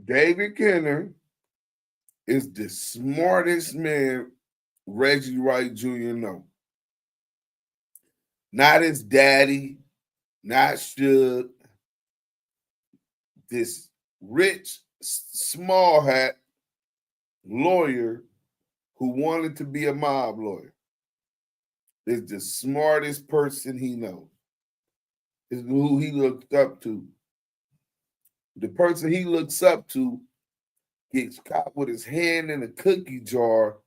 David Kenner is the smartest man Reggie Wright Jr. know. Not his daddy, not Suge. This rich, small hat lawyer who wanted to be a mob lawyer is the smartest person he knows. Is who he looked up to. The person he looks up to gets caught with his hand in a cookie jar,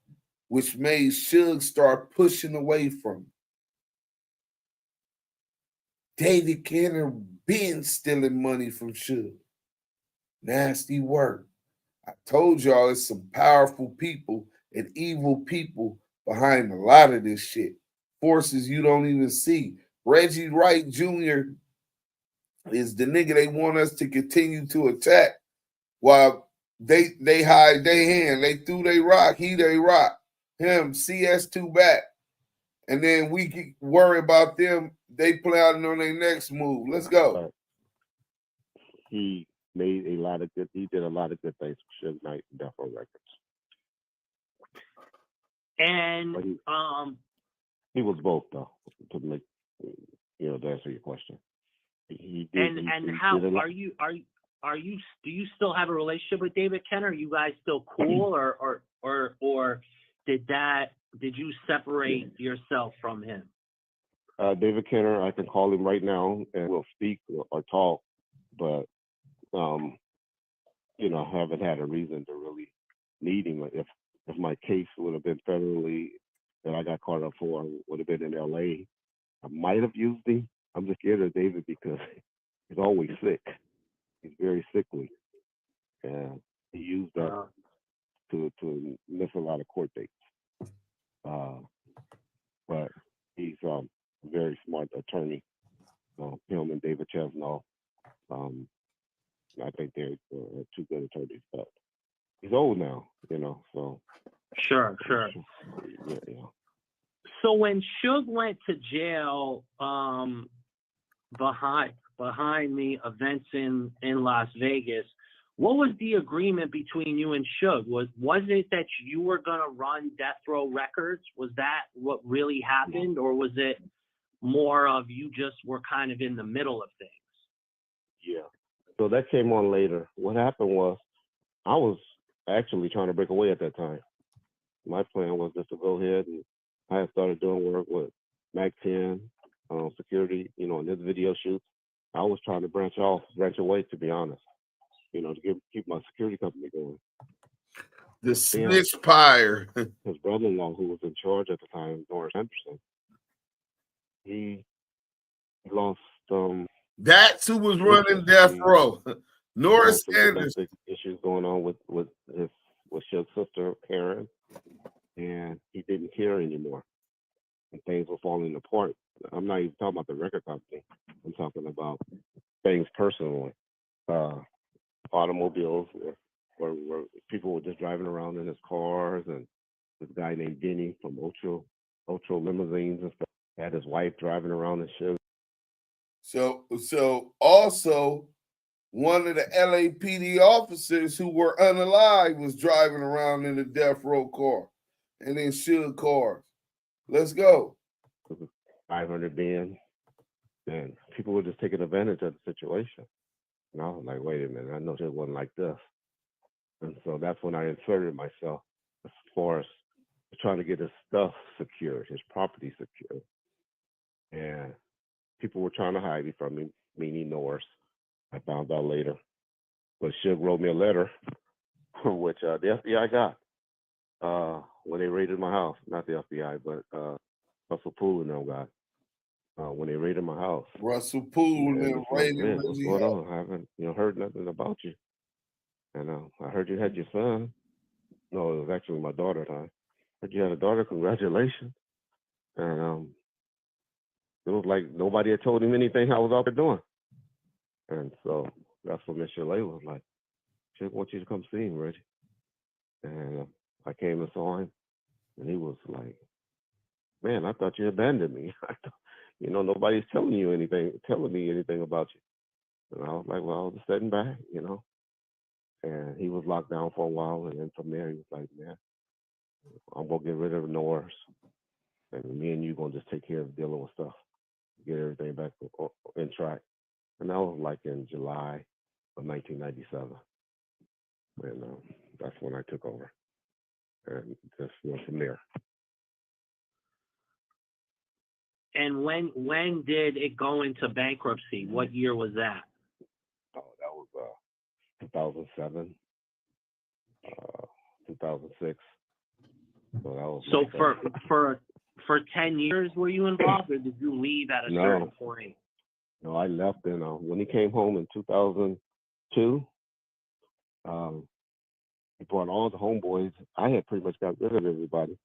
which made Suge start pushing away from him. David Kenner been stealing money from Suge. Nasty work. I told y'all it's some powerful people and evil people behind a lot of this shit. Forces you don't even see. Reggie Wright Jr. is the nigga they want us to continue to attack while they hide their hand. They threw they rock, they rock. Him, CS2 back. And then we worry about them. They planning on their next move. Let's go. He made a lot of good. He did a lot of good things for Suge Knight and Death Row Records. And he was both though. To make to answer your question, he did. And how are you? Do you still have a relationship with David Kenner? Are you guys still cool, or did you separate yourself from him? David Kenner, I can call him right now and we'll speak or talk, but I haven't had a reason to really need him. If my case would have been federally that I got caught up for would have been in LA, I might have used him. I'm just scared of David because he's always sick. He's very sickly, and he used that to miss a lot of court dates. But he's a very smart attorney. Him and David Chesnall. I think they're two good attorneys, but he's old now, so. Sure. Yeah. So when Suge went to jail behind the events in Las Vegas, what was the agreement between you and Suge? Was it that you were going to run Death Row Records? Was that what really happened, or was it more of you just were kind of in the middle of things? Yeah. So that came on later. What happened was I was actually trying to break away at that time. My plan was just to go ahead, and I had started doing work with Mac 10, security, in his video shoots. I was trying to branch away, to be honest, to keep my security company going. The snitch pyre. His brother-in-law, who was in charge at the time, Norris Henderson, he lost. That's who was running Death Row. Norris Henderson. Issues going on with Suge's sister Karen, and he didn't care anymore, and things were falling apart. I'm not even talking about the record company. I'm talking about things personally. Automobiles where people were just driving around in his cars, and this guy named Denny from Ocho Limousines and stuff had his wife driving around and shit. So also one of the LAPD officers who were unalive was driving around in a Death Row car, and then Suge cars. Let's go. 500 Benz, and people were just taking advantage of the situation. And I was like, wait a minute, I know it wasn't like this. And so that's when I inserted myself as far as trying to get his stuff secured, his property secured. And people were trying to hide it from me, meaning Norris. I found out later. But Suge wrote me a letter, which the FBI got when they raided my house. Not the FBI, but Russell Poole and them got when they raided my house. Russell Poole and raided man, what's going on? I haven't heard nothing about you. And I heard you had your son. No, it was actually my daughter at the time. Heard you had a daughter. Congratulations. And it was like nobody had told him anything I was out there doing. And so that's when Miss Chalet was like, "Chick, want you to come see him, Reggie." And I came and saw him, and he was like, "Man, I thought you abandoned me. Nobody's telling me anything about you." And I was like, "Well, I was just sitting back, And he was locked down for a while, and then from there he was like, "Man, I'm gonna get rid of Norris, and me and you gonna just take care of dealing with stuff, get everything back in track." And that was like in July of 1997, and that's when I took over, and just went from there. And when did it go into bankruptcy? What year was that? Oh, that was 2007, 2006. So that was. So for 10 years were you involved, or did you leave at a certain point? No, I left. And when he came home in 2002, he brought all the homeboys. I had pretty much got rid of everybody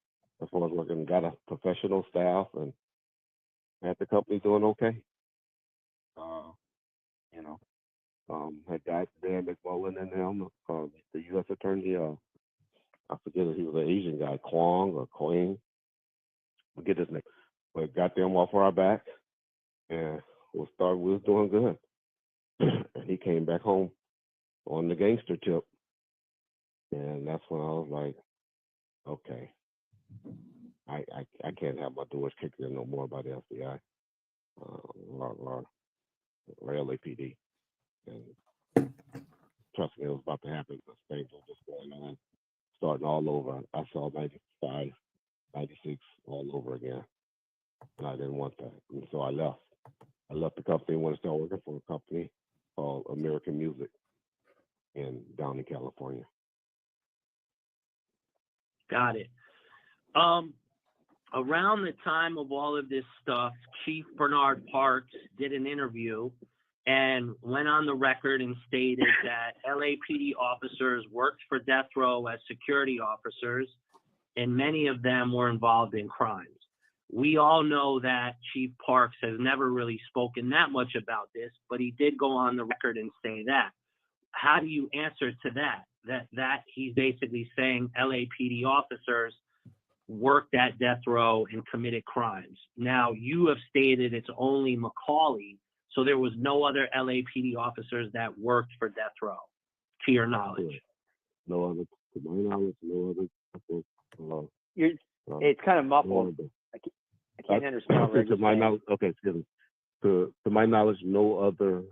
as far as working. Got a professional staff and had the company doing okay. Had guys Dan McMullen and them, the U.S. attorney. I forget if he was an Asian guy, Kwong or Quang. Forget his name. But got them off our back, and we was doing good. And he came back home on the gangster tip, and that's when I was like, okay, I can't have my doors kicked in no more by the FBI or LAPD. And trust me, it was about to happen because things were just going on, starting all over. I saw 95, 96 all over again, and I didn't want that. And so I left. I left the company and went to start working for a company called American Music down in California. Got it. Around the time of all of this stuff, Chief Bernard Parks did an interview and went on the record and stated that LAPD officers worked for death row as security officers, and many of them were involved in crimes. We all know that Chief Parks has never really spoken that much about this, but he did go on the record and say that. How do you answer to that? That he's basically saying LAPD officers worked at death row and committed crimes. Now, you have stated it's only McCauley, so there was no other LAPD officers that worked for death row, to your knowledge. No other, to my knowledge, no other. It's kind of muffled. I can't understand. To my knowledge, okay, excuse me. To my knowledge, no other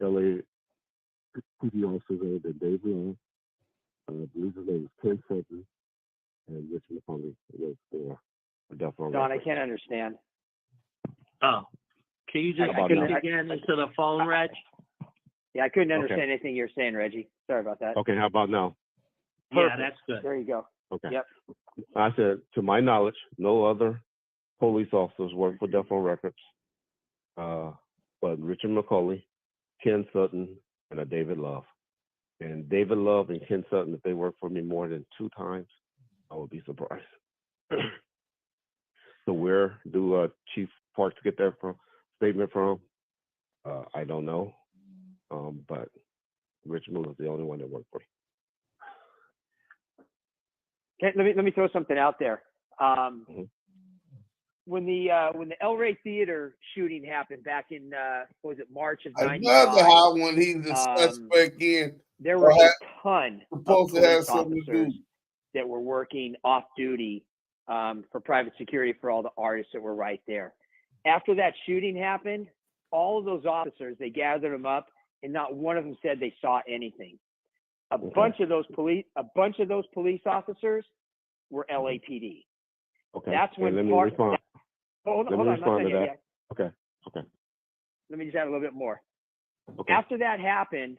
LAPD officers other than Dave Young. I believe his name is Ken Sutton, and Rich McCauley was for death row. Don, I can't understand. Oh, can you just speak again into the phone, Reg? Yeah, I couldn't understand anything you're saying, Reggie. Sorry about that. Okay, how about now? Perfect. Yeah, that's good. There you go. Okay. Yep. I said, to my knowledge, no other police officers work for Death Row Records, but Richard McCauley, Ken Sutton, and David Love. And David Love and Ken Sutton, if they work for me more than 2 times, I would be surprised. So where do Chief Parks get that statement from? I don't know, but Richard was the only one that worked for me. Okay, let me throw something out there. When the Rey Theater shooting happened back in what was it, March of '95? Another high one. He's the suspect in. There were a ton of supposed to have police something to do officers that were working off duty for private security for all the artists that were right there. After that shooting happened, all of those officers, they gathered them up and not one of them said they saw anything. A bunch of those police officers were LAPD. Okay. That's when let me respond. Hold Let on, me I'm not respond done to yet. that. Okay. Okay. Let me just add a little bit more. Okay. After that happened,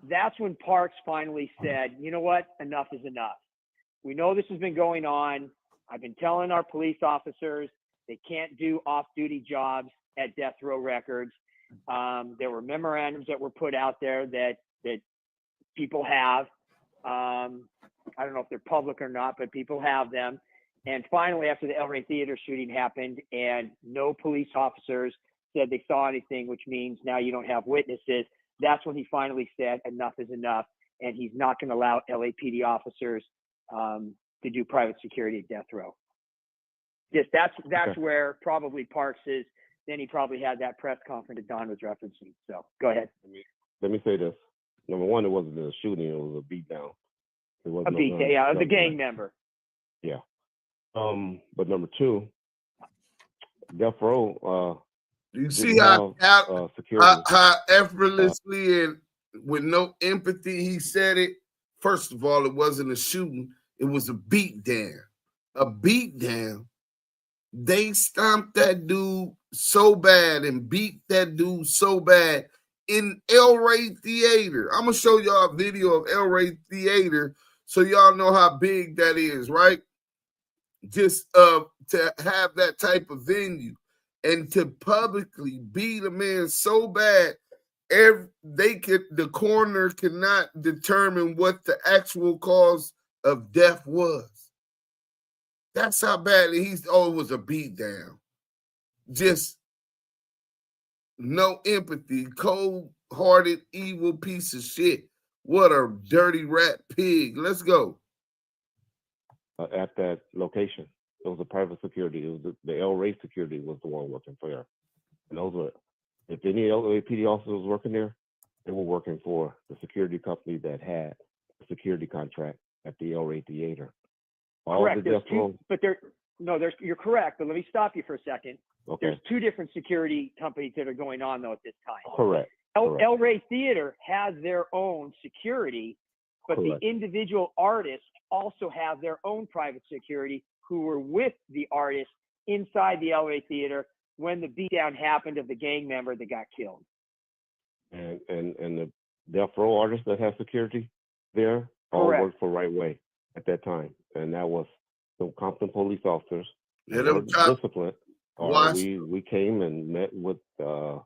that's when Parks finally said, you know what, enough is enough. We know this has been going on. I've been telling our police officers they can't do off-duty jobs at Death Row Records. There were memorandums that were put out there that people have. I don't know if they're public or not, but people have them. And finally, after the Rey Theater shooting happened and no police officers said they saw anything, which means now you don't have witnesses, that's when he finally said enough is enough, and he's not going to allow LAPD officers to do private security at Death Row. Yes, that's Okay. where probably Parks is. Then he probably had that press conference that Don was referencing. So go ahead. Let me say this. Number one, it wasn't a shooting; it was a beatdown. It A wasn't beat, yeah, of the gang member. Yeah. But number two, Death Row. You see how security. how effortlessly and with no empathy he said it. First of all, it wasn't a shooting; it was a beatdown. A beatdown. They stomped that dude so bad and beat that dude so bad in Rey Theater. I'm gonna show y'all a video of Rey Theater so y'all know how big that is, right? Just to have that type of venue and to publicly beat a man so bad, the coroner cannot determine what the actual cause of death was. That's how badly it was a beatdown. Just no empathy, cold-hearted, evil piece of shit. What a dirty rat pig. Let's go. At that location, it was a private security. It was the Rey security was the one working for there. And those were, if any LAPD officers was working there, they were working for the security company that had a security contract at the Rey Theater. Correct. You're correct, but let me stop you for a second. Okay. There's two different security companies that are going on though at this time. Correct. Rey Theater has their own security, but Correct. the individual artists also have their own private security who were with the artists inside the Rey Theater when the beatdown happened of the gang member that got killed. And the Death Row artists that have security there all Correct. worked for Right Way at that time, and that was some Compton police officers. Yeah, they were disciplined. We came and met with the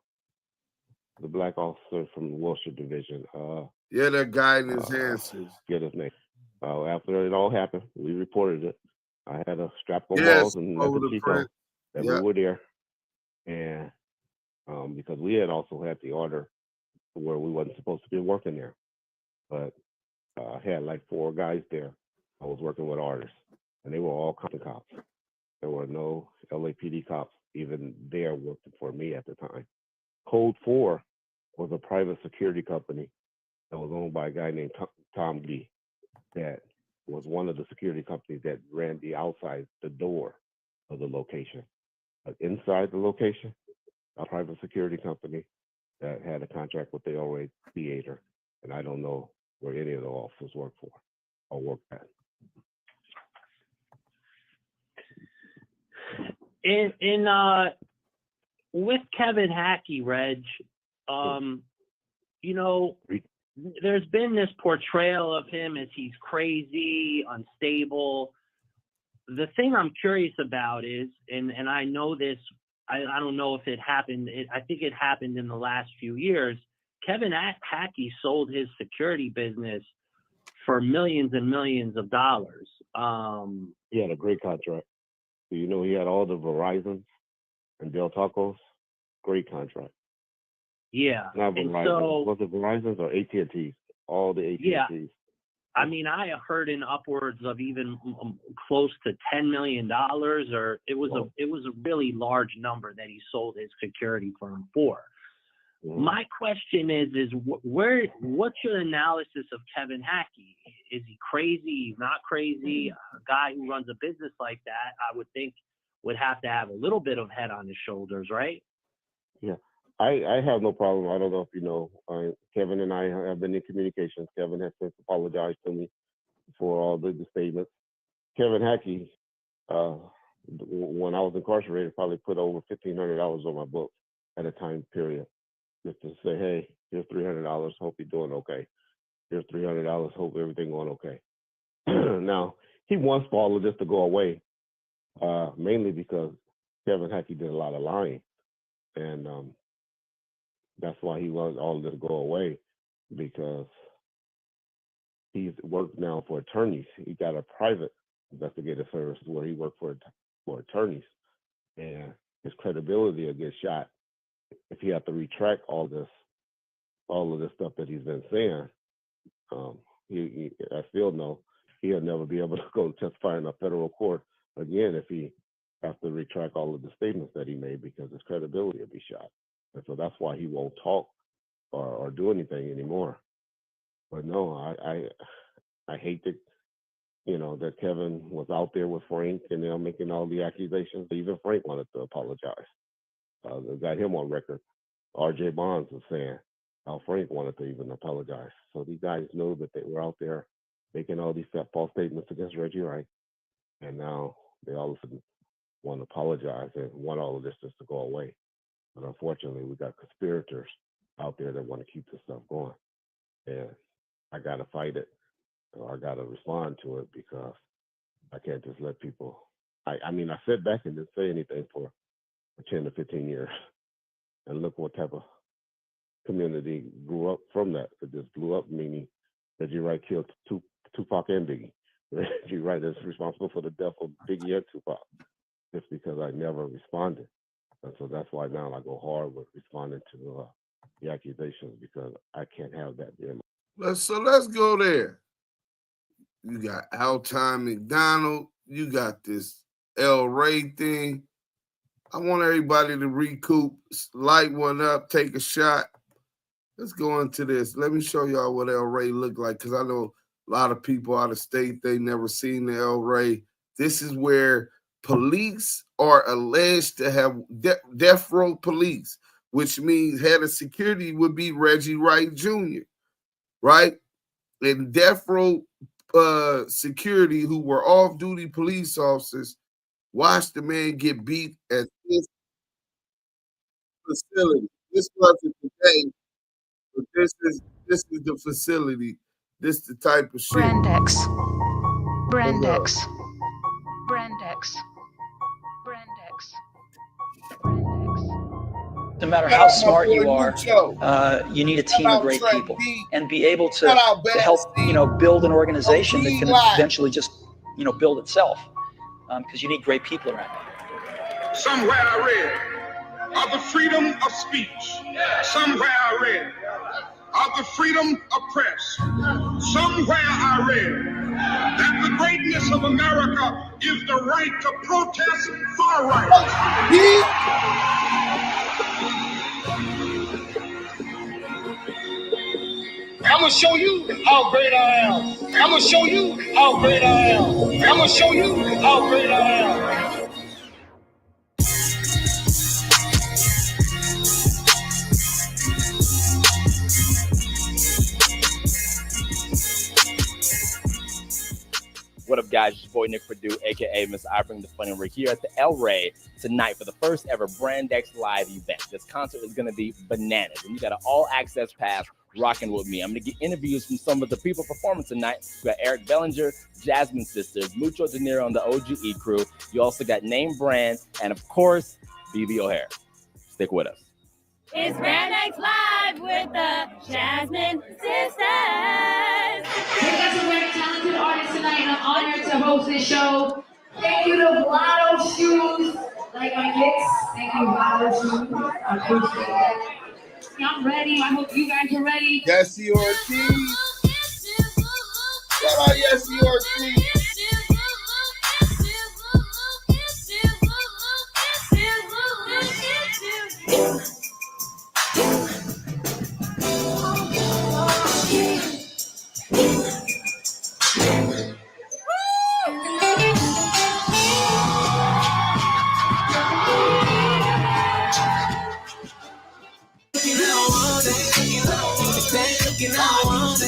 black officer from the Wilshire Division. That guy in his answers. Get his name. After it all happened, we reported it. I had a strap on Yes, walls and over the Chico print. that Yeah. we were there, and because we had also had the order where we wasn't supposed to be working there, but I had like 4 guys there. I was working with artists, and they were all Compton cops. There were no LAPD cops even there working for me at the time. Code 4 was a private security company that was owned by a guy named Tom Lee, that was one of the security companies that ran the door of the location. But inside the location, a private security company that had a contract with the Rey Theater, and I don't know where any of the officers work for or work at. With Kevin Hackey, Reg, there's been this portrayal of him as he's crazy, unstable. The thing I'm curious about is, and I know this, I don't know if it happened, I think it happened in the last few years. Kevin Hackey sold his security business for millions and millions of dollars. He had a great contract. He had all the Verizons and Del Tacos. Great contract. Yeah. Not Verizon. Was it Verizon's or AT&T? All the AT&Ts. Yeah. I mean, I heard in upwards of even close to $10 million, or it was a really large number that he sold his security firm for. Mm-hmm. My question is what's your analysis of Kevin Hackey? Is he crazy? He's not crazy? A guy who runs a business like that, I would think, would have to have a little bit of head on his shoulders, right? Yeah. I have no problem. I don't know if you know, Kevin and I have been in communications. Kevin has since apologized to me for all the statements. Kevin Hackey, when I was incarcerated, probably put over $1,500 on my book at a time period, just to say, hey, here's $300. Hope you're doing okay. Here's $300. Hope everything going okay. Now, he wants for all of this to go away, mainly because Kevin Hackey did a lot of lying. And that's why he wants all of this to go away, because he's worked now for attorneys. He got a private investigative service where he worked for attorneys, and his credibility will get shot if he has to retract all of this stuff that he's been saying. I still know he'll never be able to go testify in a federal court again if he has to retract all of the statements that he made, because his credibility will be shot. And so that's why he won't talk or do anything anymore. But no, I hate that, that Kevin was out there with Frank and they're making all the accusations. Even Frank wanted to apologize. They got him on record. R.J. Bonds was saying how Frank wanted to even apologize. So these guys know that they were out there making all these false statements against Reggie Wright. And now they all of a sudden want to apologize and want all of this just to go away. But unfortunately, we got conspirators out there that want to keep this stuff going. And I got to fight it. I got to respond to it, because I can't just let people. I mean, I sat back and didn't say anything for 10 to 15 years. And look what type of community grew up from that. It just blew up, meaning Reggie Wright killed Tupac and Biggie. Reggie Wright is responsible for the death of Biggie and Tupac, just because I never responded. And so that's why now I go hard with responding to the accusations, because I can't have that there. Let's go there. You got Alton McDonald. You got this Rey thing. I want everybody to recoup, light one up, take a shot. Let's go into this. Let me show y'all what Rey looked like, because I know a lot of people out of state, they never seen the Rey. This is where police are alleged to have death row police, which means head of security would be Reggie Wright Jr., right? And death row security, who were off-duty police officers, watched the man get beat at this facility. This wasn't today, but this is the facility. This the type of shit. Brandex. No matter how smart you are, you need a team of great people, and be able to help, build an organization that can eventually just, build itself, because you need great people around you. Somewhere I read of the freedom of speech. Somewhere I read of the freedom of press. Somewhere I read that the greatness of America is the right to protest far right. I'm gonna show you how great I am. I'm gonna show you how great I am. I'm gonna show you how great I am. What up, guys? It's your boy Nick Purdue, aka Mr. I Bring the Fun, and we're here at the Rey tonight for the first ever Brandex Live event. This concert is gonna be bananas, and you got an all-access pass rocking with me. I'm gonna get interviews from some of the people performing tonight. We got Eric Bellinger, Jasmine Sisters, Mucho De Niro on the OGE crew. You also got Name Brand, and of course, BB O'Hare. Stick with us. It's Brandex Live with the Jasmine Sisters. We got some very talented artists tonight, and I'm honored to host this show. Thank you to Blotto Shoes, like my kicks. Thank you, Blotto Shoes. I appreciate that. I'm ready. I hope you guys are ready. Jesse Ortiz. Shout out Jesse Ortiz. looking all on they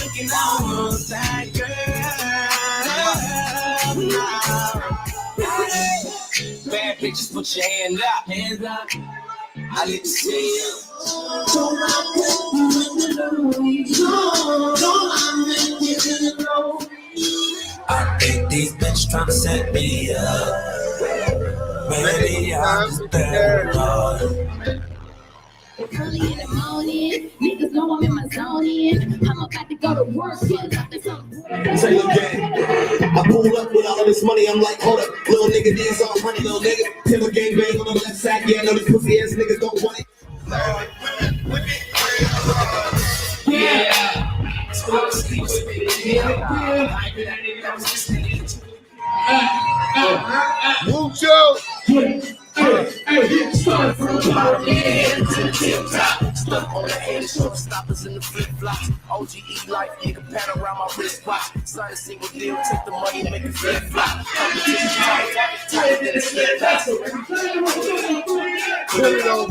looking all on that girl. Bad bitches, put your hand up. Hands up. I need to see you. Don't I put you in the low? Don't I make you in the low? I think these bitches tryna set me up. Maybe I'm just there. Early in the morning, niggas know I'm in my zone in. I'm about to go to work, Say again, I pull up with all of this money, I'm like, hold up, little nigga, these all honey, little nigga. Pimp gang bang on the left side, yeah, I know these pussy ass niggas don't want it. Mucho. Hey, start from the bottom to the tip top. Stuck on the head, showstoppers in the flip flops. OGE life, nigga, pat around my wrist watch. Sign a single deal, take the money, make it flip flop. Competition tight than a slip flop. Put it on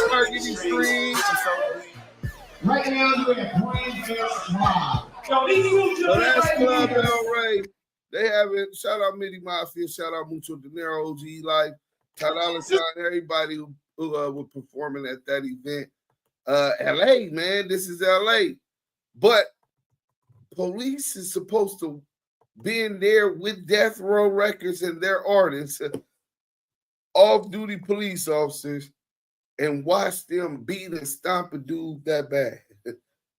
Burgundy Street. Right now, we're at Point Drive. So that's Club El Rey. They have it. Shout out Midi Mafia. Shout out Mucho Dinero, OG Life, Ty Dolla $ign, everybody who was performing at that event. LA, man, this is LA. But police is supposed to be in there with Death Row Records and their artists, off-duty police officers, and watch them beat and stomp a dude that bad.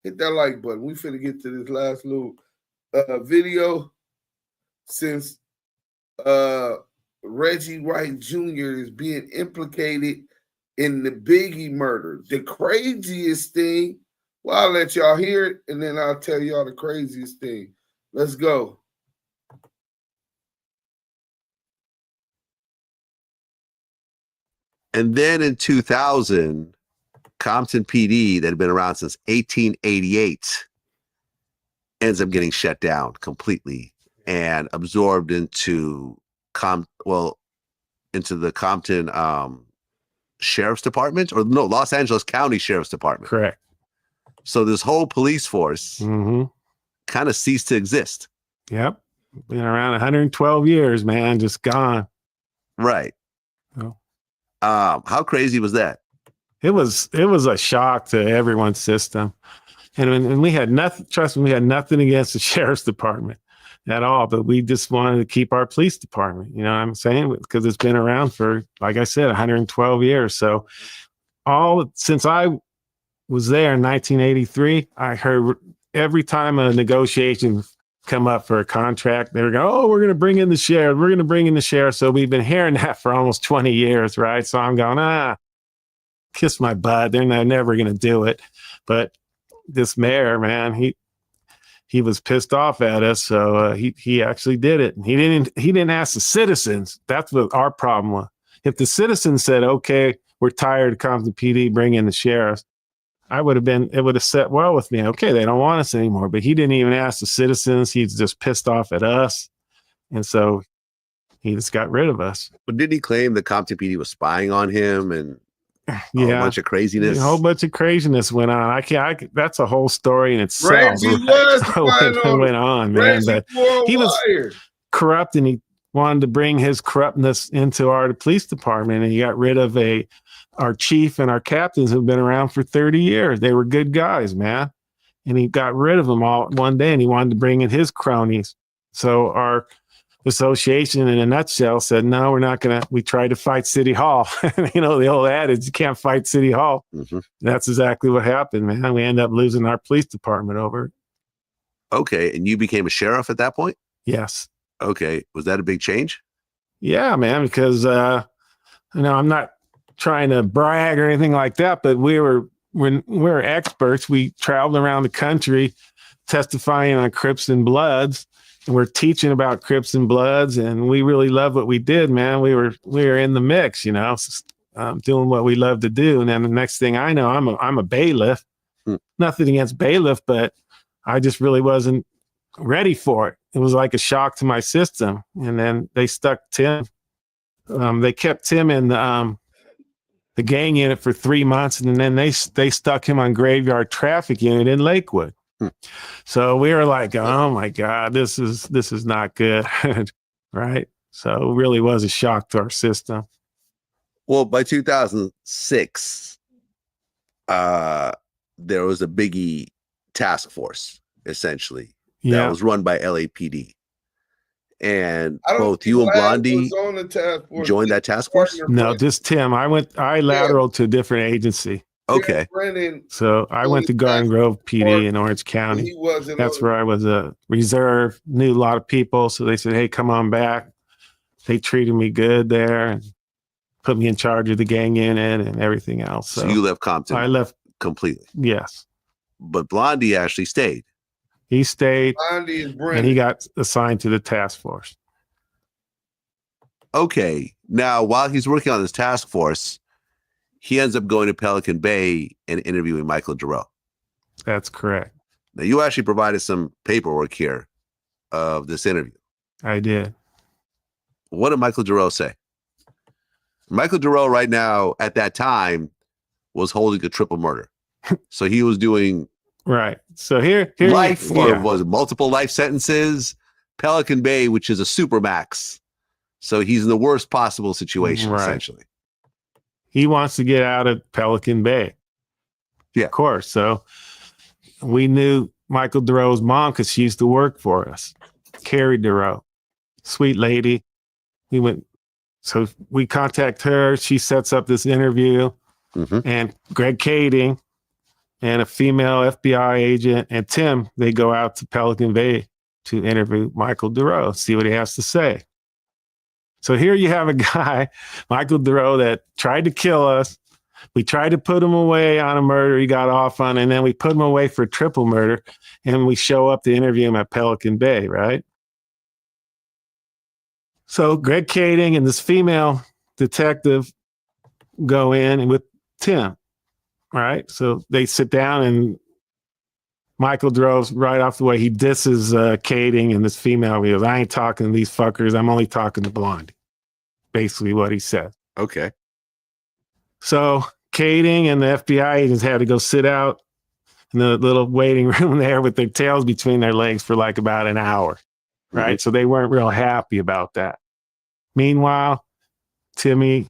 Hit that like button. We finna get to this last little video. Since Reggie Wright Jr. is being implicated in the Biggie murder. The craziest thing, well, I'll let y'all hear it, and then I'll tell y'all the craziest thing. Let's go. And then in 2000, Compton PD, that had been around since 1888, ends up getting shut down completely and absorbed into the Compton Sheriff's Department, or no, Los Angeles County Sheriff's Department. Correct. So this whole police force kind of ceased to exist. Yep. Been around 112 years, man, just gone. Right. Oh. How crazy was that? It was a shock to everyone's system. And we had nothing, trust me, we had nothing against the Sheriff's Department at all, but we just wanted to keep our police department, you know what I'm saying? Because it's been around for, like I said, 112 years. So since I was there in 1983, I heard every time a negotiation come up for a contract, they were going, oh, we're going to bring in the sheriff. We're going to bring in the sheriff. So we've been hearing that for almost 20 years, right? So I'm going, kiss my butt. They're never going to do it. But this mayor, man, he was pissed off at us, so he actually did it. He didn't ask the citizens. That's what our problem was. If the citizens said, "Okay, we're tired of Compton PD, bring in the sheriffs," it would have set well with me. Okay, they don't want us anymore. But he didn't even ask the citizens. He's just pissed off at us, and so he just got rid of us. But did he claim the Compton PD was spying on him and? Yeah, a bunch of craziness. A whole bunch of craziness went on. I can't. That's a whole story in itself. Reggie went on, man. But he was corrupt, and he wanted to bring his corruptness into our police department. And he got rid of our chief and our captains who've been around for 30 years. They were good guys, man. And he got rid of them all one day, and he wanted to bring in his cronies. So our association, in a nutshell, said, no, we're not going to. We tried to fight City Hall. You know, the old adage, you can't fight City Hall. That's exactly what happened, man. We ended up losing our police department over it. Okay. And you became a sheriff at that point? Yes. Okay. Was that a big change? Yeah, man, because, I'm not trying to brag or anything like that, but when we're experts, we traveled around the country testifying on Crips and Bloods. We're teaching about Crips and Bloods, and we really love what we did, man. We were in the mix, you know, doing what we love to do. And then the next thing I know, I'm a bailiff. Nothing against bailiff, but I just really wasn't ready for it. It was like a shock to my system. And then they stuck Tim they kept Tim in the gang unit for 3 months, and then they stuck him on graveyard traffic unit in Lakewood. So we were like, oh my God, this is not good. Right? So it really was a shock to our system. Well, by 2006, there was a Biggie task force, essentially, that was run by LAPD. And both you and Blondie joined that task force? No, just Tim. I lateraled to a different agency. Okay. So I went to Garden Grove PD in Orange County. That's where I was a reserve, knew a lot of people. So they said, hey, come on back. They treated me good there and put me in charge of the gang unit and everything else. So you left Compton? I left completely. Yes. But Blondie actually stayed. He stayed, Blondie is Brennan. and he got assigned to the task force. Okay. Now, while he's working on this task force, he ends up going to Pelican Bay and interviewing Michael Duro. That's correct. Now, you actually provided some paperwork here of this interview. I did. What did Michael Duro say? Michael Duro right now, at that time, was holding a triple murder. So he was doing... Right. So here life, or was it multiple life sentences? Pelican Bay, which is a supermax. So he's in the worst possible situation, essentially. He wants to get out of Pelican Bay. Yeah. Of course. So we knew Michael Duro's mom because she used to work for us. Carrie Duro. Sweet lady. So we contact her. She sets up this interview. And Greg Kading and a female FBI agent and Tim, they go out to Pelican Bay to interview Michael Duro, see what he has to say. So here you have a guy, Michael Duro, that tried to kill us. We tried to put him away on a murder he got off on, and then we put him away for triple murder, and we show up to interview him at Pelican Bay, right? So Greg Kading and this female detective go in with Tim, right? So they sit down, and Michael Duro's right off the way. He disses Kading and this female. He goes, I ain't talking to these fuckers. I'm only talking to Blondie. Basically what he said. Okay. So Kading and the FBI agents had to go sit out in the little waiting room there with their tails between their legs for like about an hour, right? So they weren't real happy about that. Meanwhile, Timmy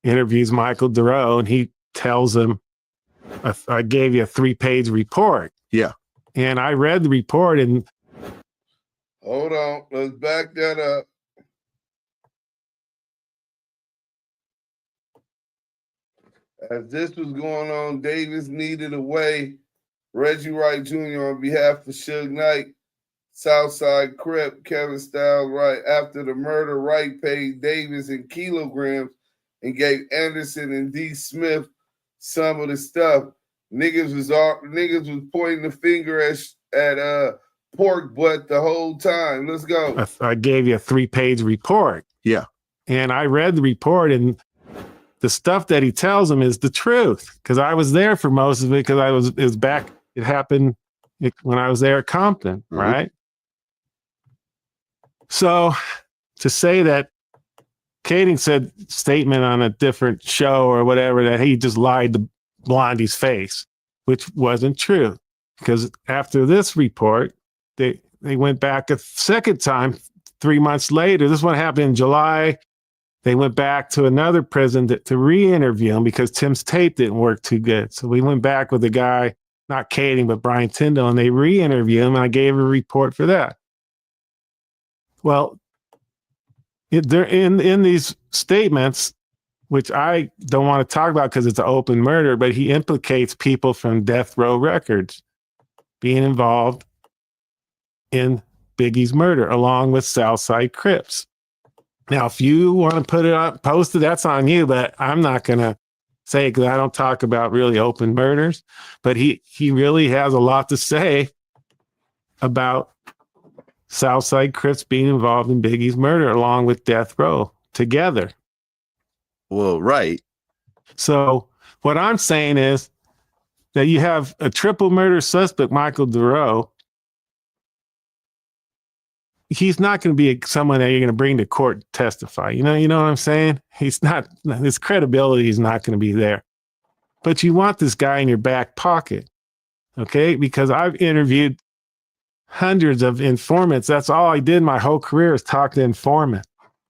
interviews Michael Duro, and he tells him, I gave you a 3-page report. Yeah. And I read the report, and hold on, let's back that up. As this was going on, Davis needed a way. Reggie Wright Jr. on behalf of Suge Knight, Southside Crip, Kevin Styles Wright. After the murder, Wright paid Davis in kilograms and gave Anderson and D. Smith some of the stuff. Niggas was pointing the finger at pork butt the whole time. Let's go. I gave you a 3-page report. Yeah. And I read the report, and the stuff that he tells him is the truth, because I was there for most of it, because it happened when I was there at Compton, right? So to say that Kading said statement on a different show or whatever, that he just lied to Blondie's face, which wasn't true, because after this report, they went back a second time 3 months later. This one happened in July. They went back to another prison to re-interview him because Tim's tape didn't work too good. So we went back with the guy, not Kading, but Brian Tyndall, and they re-interviewed him, and I gave a report for that. Well, they're in these statements, which I don't want to talk about because it's an open murder, but he implicates people from Death Row Records being involved in Biggie's murder, along with Southside Crips. Now, if you want to put it up, post it, that's on you, but I'm not going to say it because I don't talk about really open murders. But he really has a lot to say about Southside Crips being involved in Biggie's murder, along with Death Row together. Well, right. So what I'm saying is that you have a triple murder suspect, Michael Duro, he's not going to be someone that you're going to bring to court to testify. You know what I'm saying? He's not, his credibility is not going to be there. But you want this guy in your back pocket, okay? Because I've interviewed hundreds of informants. That's all I did my whole career is talk to informants.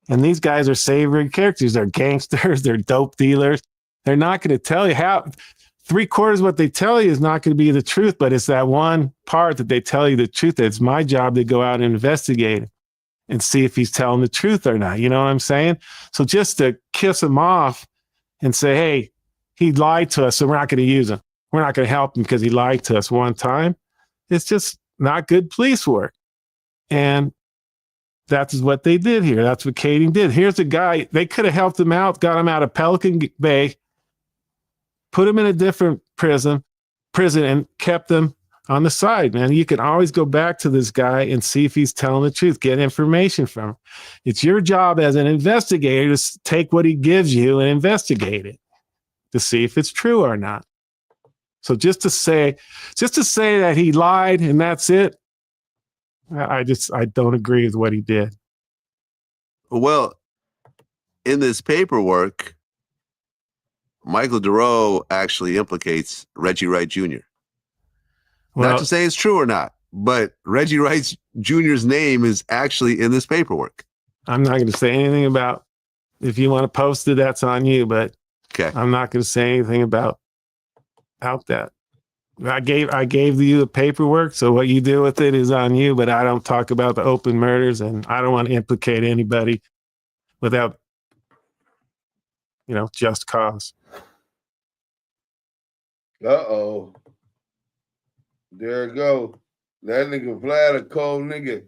And these guys are savory characters. They're gangsters. They're dope dealers. They're not going to tell you how. 3/4 of what they tell you is not going to be the truth, but it's that one part that they tell you the truth. It's my job to go out and investigate it and see if he's telling the truth or not. You know what I'm saying? So just to kiss him off and say, hey, he lied to us, so we're not going to use him. We're not going to help him because he lied to us one time. It's just not good police work. And that's what they did here. That's what Kading did. Here's a guy, they could have helped him out, got him out of Pelican Bay, put him in a different prison and kept him on the side, man. You can always go back to this guy and see if he's telling the truth, get information from him. It's your job as an investigator to take what he gives you and investigate it to see if it's true or not. So just to say that he lied and that's it, I don't agree with what he did. Well, in this paperwork, Michael DeRoe actually implicates Reggie Wright Jr. Well, not to say it's true or not, but Reggie Wright Jr.'s name is actually in this paperwork. I'm not going to say anything about, if you want to post it, that's on you, but okay. I'm not going to say anything about that. I gave you the paperwork, so what you do with it is on you, but I don't talk about the open murders, and I don't want to implicate anybody without, just cause. Uh-oh. There it go. That nigga Vlad a cold nigga.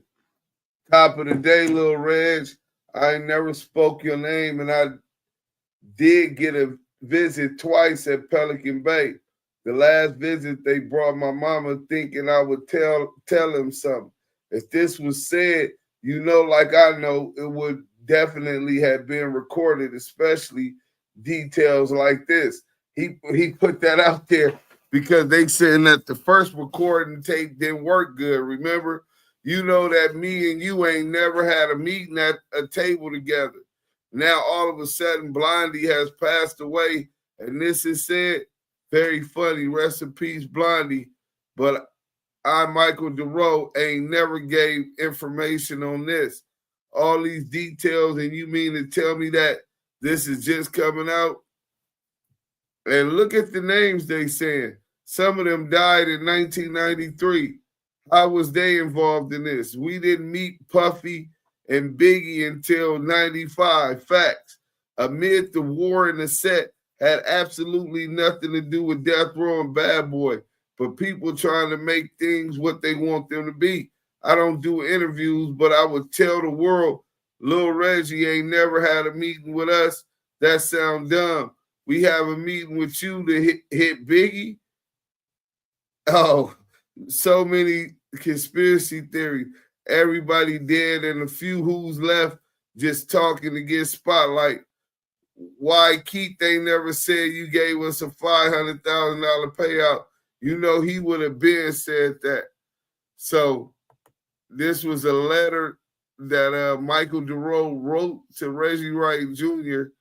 Top of the day, Lil Reg. I ain't never spoke your name, and I did get a visit twice at Pelican Bay. The last visit, they brought my mama thinking I would tell him something. If this was said, like I know, it would definitely have been recorded, especially details like this. He put that out there because they saying that the first recording tape didn't work good. Remember, you know that me and you ain't never had a meeting at a table together. Now all of a sudden, Blondie has passed away, and this is said. Very funny, rest in peace, Blondie. But I, Michael DeRoe, ain't never gave information on this. All these details, and you mean to tell me that this is just coming out? And look at the names they saying. Some of them died in 1993. How was they involved in this? We didn't meet Puffy and Biggie until 95. Facts. Amid the war in the set, had absolutely nothing to do with Death Row and Bad Boy, but people trying to make things what they want them to be. I don't do interviews, but I would tell the world, Lil Reggie ain't never had a meeting with us. That sound dumb. We have a meeting with you to hit Biggie. Oh, so many conspiracy theories. Everybody dead and a few who's left just talking to get spotlight. Why Keith ain't never said you gave us a $500,000 payout? He would have been said that. So this was a letter that Michael DeRoe wrote to Reggie Wright Jr.,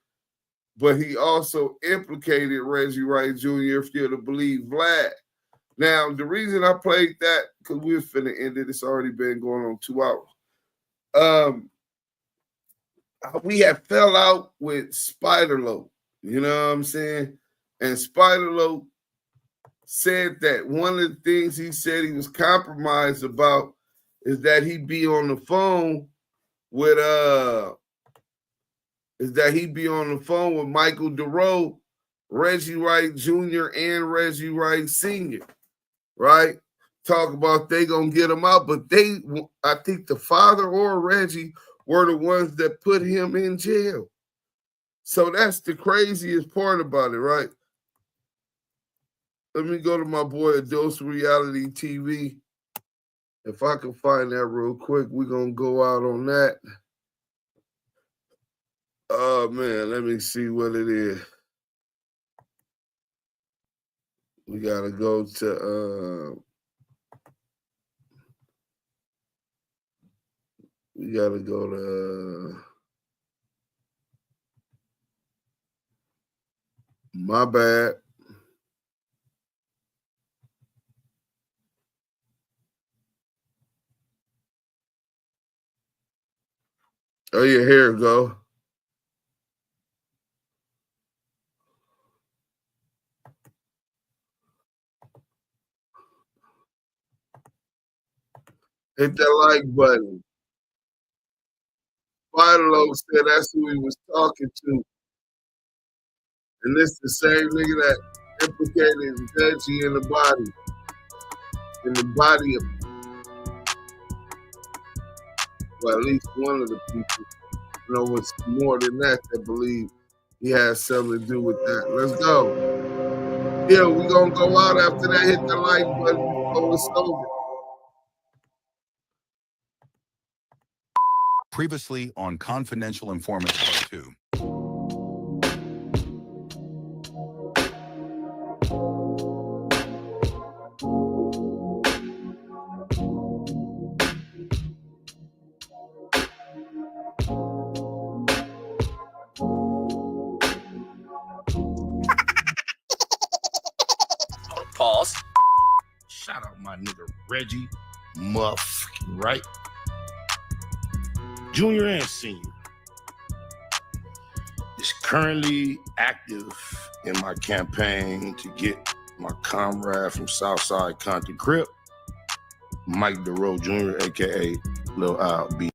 but he also implicated Reggie Wright Jr., if you're to believe Vlad. Now, the reason I played that, because we're finna end it, it's already been going on 2 hours. We had fell out with Spider-Lope, you know what I'm saying? And Spider-Lope said that one of the things he said he was compromised about is that he be on the phone with Michael DeRoe, Reggie Wright Jr. and Reggie Wright Sr., right? Talk about they gonna get him out, but I think the father or Reggie were the ones that put him in jail. So that's the craziest part about it, right? Let me go to my boy Dose Reality TV. If I can find that real quick, we're going to go out on that. Oh, man, let me see what it is. We got to go to... We gotta go to my bad. Oh yeah, here we go. Hit that like button. Philo said that's who he was talking to. And this the same nigga that implicated Reggie in the body of, well, at least one of the people. You know, what's more than that believe he has something to do with that. Let's go. Yeah, we gonna go out after that. Hit the like button before it's over. Previously on Confidential Informant Part 2. Pause. Shout out my nigga Reggie Right? Junior and senior is currently active in my campaign to get my comrade from Southside Compton Crip, Mike DeRoe Jr., aka Lil Al B.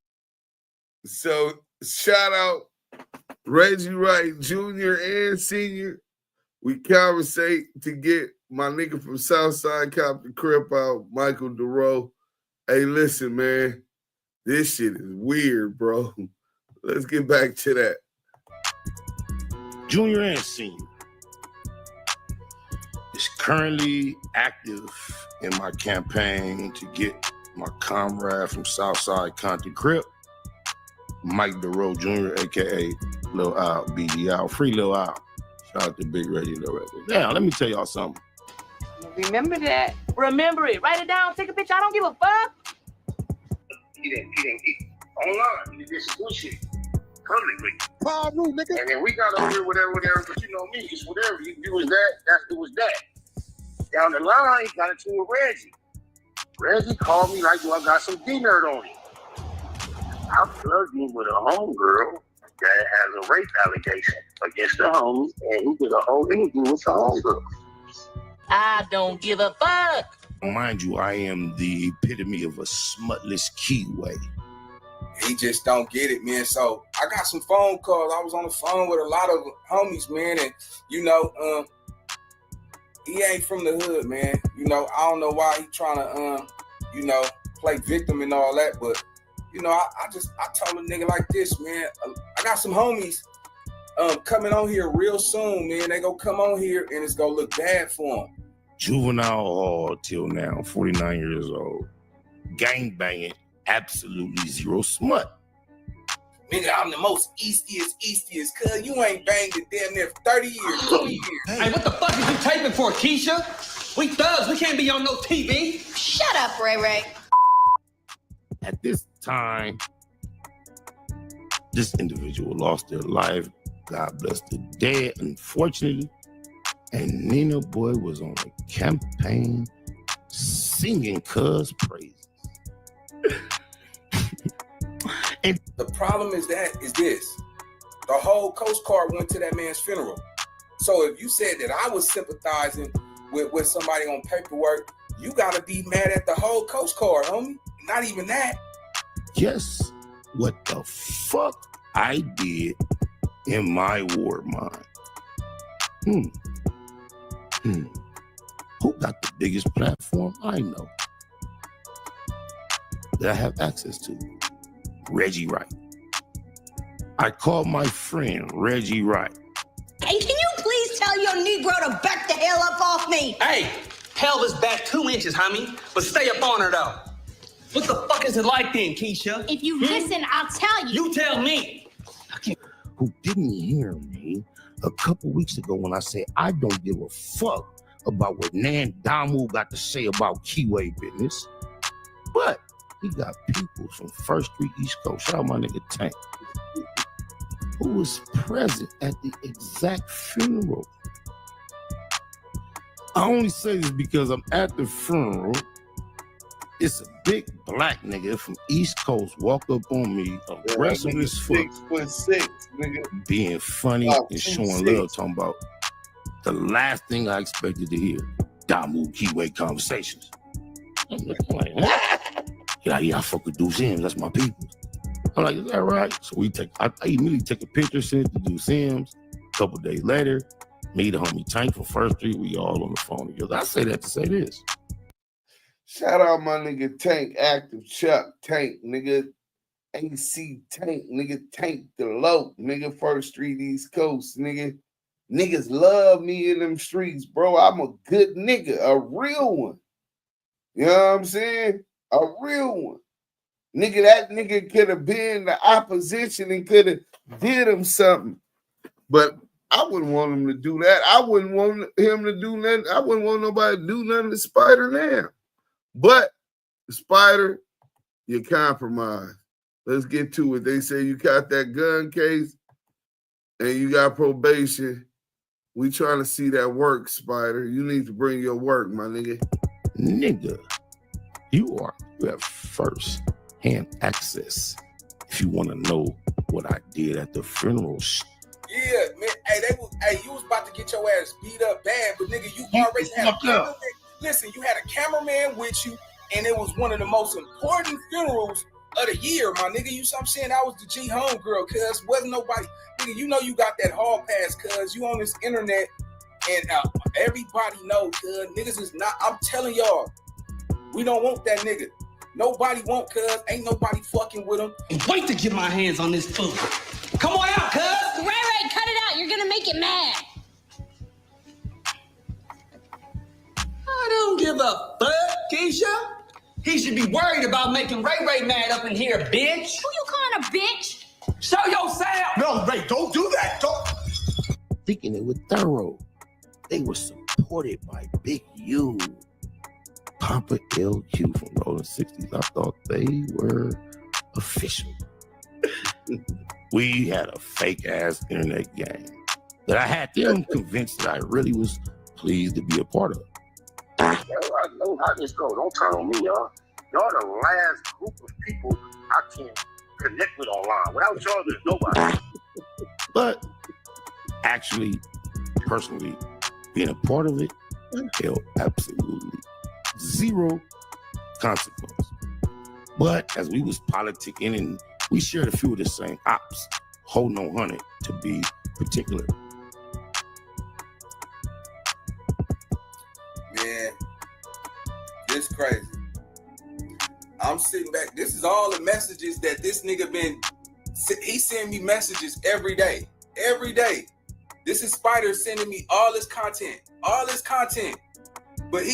So shout out Reggie Wright Jr. and Senior. We conversate to get my nigga from Southside Compton Crip out, Michael DeRoe. Hey, listen, man. This shit is weird, bro. Let's get back to that. Junior and senior is currently active in my campaign to get my comrade from Southside Compton Crip, Mike DeRoe Jr., aka Lil Al B. Al. Free Lil Al. Shout out to Big Reggie Lil. Now, let me tell y'all something. Remember that. Remember it. Write it down. Take a picture. I don't give a fuck. He didn't online. He did some bullshit publicly. Nigga. And then we got over here, whatever, but you know me, it's whatever. You do is that, it was that. Down the line, got into it with Reggie. Reggie called me like, I got some D-Nerd on him. I plugged him with a homegirl that has a rape allegation against the homie, and he did a whole interview with the homegirl. I don't give a fuck. Mind you, I am the epitome of a smutless keyway. He just don't get it, man. So I got some phone calls. I was on the phone with a lot of homies, man, and he ain't from the hood, man. I don't know why he trying to play victim and all that, but I told a nigga like this, man. I got some homies coming on here real soon, man. They gonna come on here and it's gonna look bad for them. Juvenile hall till now, 49 years old. Gang banging, absolutely zero smut. Nigga, I'm the most eastiest, cuz you ain't banged it damn near 30 years, 20 years. Hey, what the fuck is you taping for, Keisha? We thugs, we can't be on no TV. Shut up, Ray. At this time, this individual lost their life. God bless the dead, unfortunately. And Nina Boy was on the campaign singing cuz praises. And the problem is this. The whole Coast Guard went to that man's funeral. So if you said that I was sympathizing with somebody on paperwork, you gotta be mad at the whole Coast Guard, homie. Not even that. Guess what the fuck I did in my war mind? Who got the biggest platform I know that I have access to? Reggie Wright. I called my friend Reggie Wright. Hey, can you please tell your Negro to back the hell up off me? Hey, hell is back 2 inches, homie. But stay up on her, though. What the fuck is it like then, Keisha? If you listen, I'll tell you. You tell me. Who didn't hear me a couple weeks ago when I said I don't give a fuck about what Nan Damu got to say about Keyway business. But We got people from First Street, East Coast. Shout out my nigga Tank, who was present at the exact funeral. I only say this because I'm at the funeral. It's a big black nigga from East Coast walk up on me, aggressive as fuck, 6'6", nigga, being funny and showing love, talking about the last thing I expected to hear. Damu Keyway conversations. I'm like, what? Yeah, I fuck with Deuce Sims. That's my people. I'm like, is that right? So I immediately take a picture, send it to Deuce Sims. A couple days later, me, the homie Tank from First Street, we all on the phone together. I say that to say this. Shout out my nigga Tank, Active Chuck, Tank, nigga, AC Tank, nigga, Tank the Low, nigga, First Street, East Coast, nigga. Niggas love me in them streets, bro. I'm a good nigga, a real one. You know what I'm saying? A real one. Nigga, that nigga could have been the opposition and could have did him something. But I wouldn't want him to do that. I wouldn't want him to do nothing. I wouldn't want nobody to do nothing to Spider now. But Spider, you compromise. Let's get to it. They say you got that gun case and you got probation. We trying to see that work, Spider. You need to bring your work, my nigga. Nigga, you have first-hand access if you want to know what I did at the funeral. Yeah, man. Hey, you was about to get your ass beat up bad, but nigga, you already had a cameraman. Listen, you had a cameraman with you, and it was one of the most important funerals of the year, my nigga. You know what I'm saying? That was the G homegirl, cuz wasn't nobody. Nigga, you know you got that hall pass, cuz you on this internet, and everybody know, cuz niggas is not. I'm telling y'all, we don't want that nigga. Nobody want, cuz ain't nobody fucking with him. Wait to get my hands on this food. Come on out, cuz. Ray, cut it out. You're gonna make it mad. I don't give a fuck, Keisha. He should be worried about making Ray mad up in here, bitch. Who you calling a bitch? Show yourself. No, Ray, don't do that. Don't. Thinking it was thorough. They were supported by Big U, Papa LQ from Rolling 60s. I thought they were official. We had a fake ass internet gang that I had them convinced that I really was pleased to be a part of. I know how this goes. Don't turn on me, y'all. Y'all the last group of people I can connect with online. Without y'all, there's nobody. But actually, personally, being a part of it held absolutely zero consequence. But as we was politicking and we shared a few of the same ops, holding on 100 to be particular. Man, this crazy. I'm sitting back. This is all the messages that this nigga he send me messages every day. Every day. This is Spider sending me all this content. But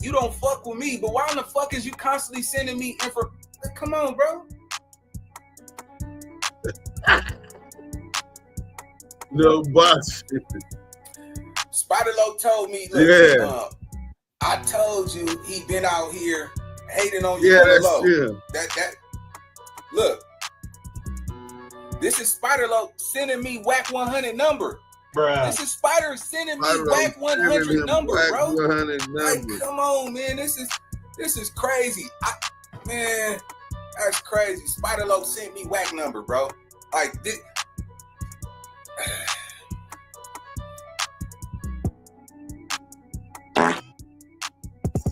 you don't fuck with me. But why in the fuck is you constantly sending me info? Come on, bro. No boss. Spider Low told me, look, I told you he been out here hating on you. Yeah, that's low. true. That look. This is Spider Low sending me Wack 100 number. Bruh. This is Spider sending me Wack 100 number, bro. 100 number. Like, come on, man. This is crazy. Man, that's crazy. Spider Low sent me Wack number, bro. Like this.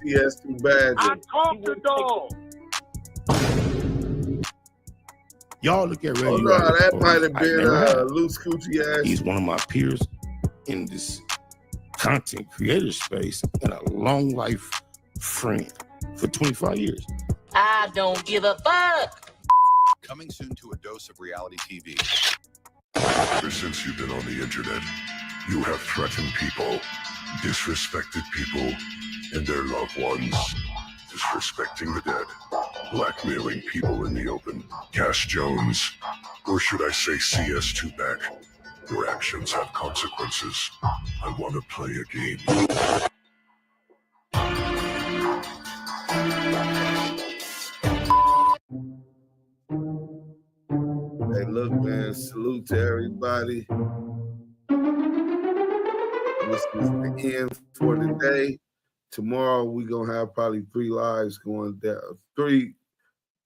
CS too bad. I talked to dog. Y'all look at Reggie. Oh no, that might have been Luce Coochie ass. He's one of my peers in this content creator space and a long life friend for 25 years. I don't give a fuck. Coming soon to a dose of reality TV. Ever since you've been on the internet, you have threatened people, disrespected people and their loved ones, disrespecting the dead, blackmailing people in the open. Cash Jones, or should I say CS Tupac, your actions have consequences. I want to play a game. Salute to everybody. This is the end for today. Tomorrow we're gonna have probably 3 lives going down. 2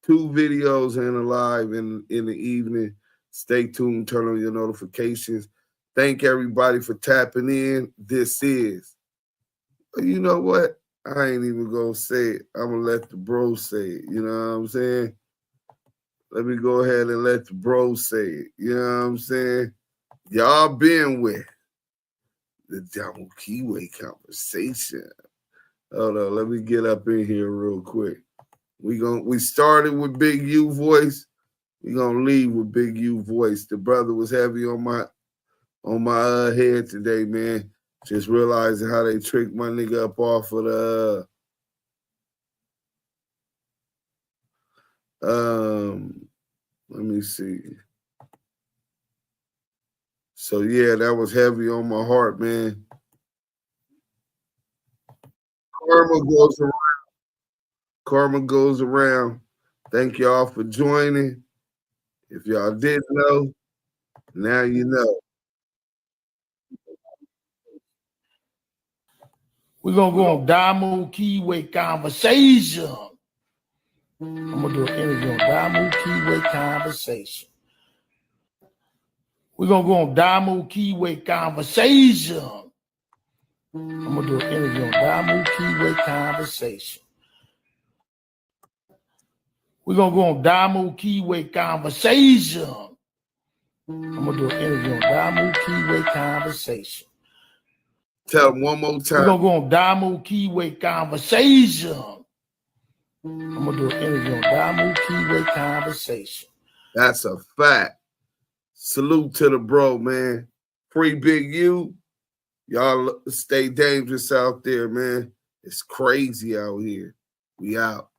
videos and a live in the evening. Stay tuned, turn on your notifications. Thank everybody for tapping in. This is, you know what? I ain't even gonna say it. I'm gonna let the bros say it. You know what I'm saying? Let me go ahead and let the bros say it. You know what I'm saying? Y'all been with the Damo Keyway conversation. Hold on, let me get up in here real quick. We started with Big U voice. We gonna leave with Big U voice. The brother was heavy on my head today, man. Just realizing how they tricked my nigga up off of the let me see. So yeah, that was heavy on my heart, man. Karma goes around. Karma goes around. Thank y'all for joining. If y'all didn't know, now you know. We're going to go on Damo Keyway Conversation. I'm going to do an interview on Damo Keyway Conversation. We're going to go on Damo Keyway Conversation. I'm going to do an interview on Damo Keyway Conversation. We're going to go on Damo Keyway Conversation. I'm going to do an interview on Damo Keyway Conversation. Tell them one more time. We're going to go on Damo Keyway Conversation. I'm going to do an interview on Damo Keyway Conversation. That's a fact. Salute to the bro, man. Free Big U. Y'all stay dangerous out there, man. It's crazy out here. We out.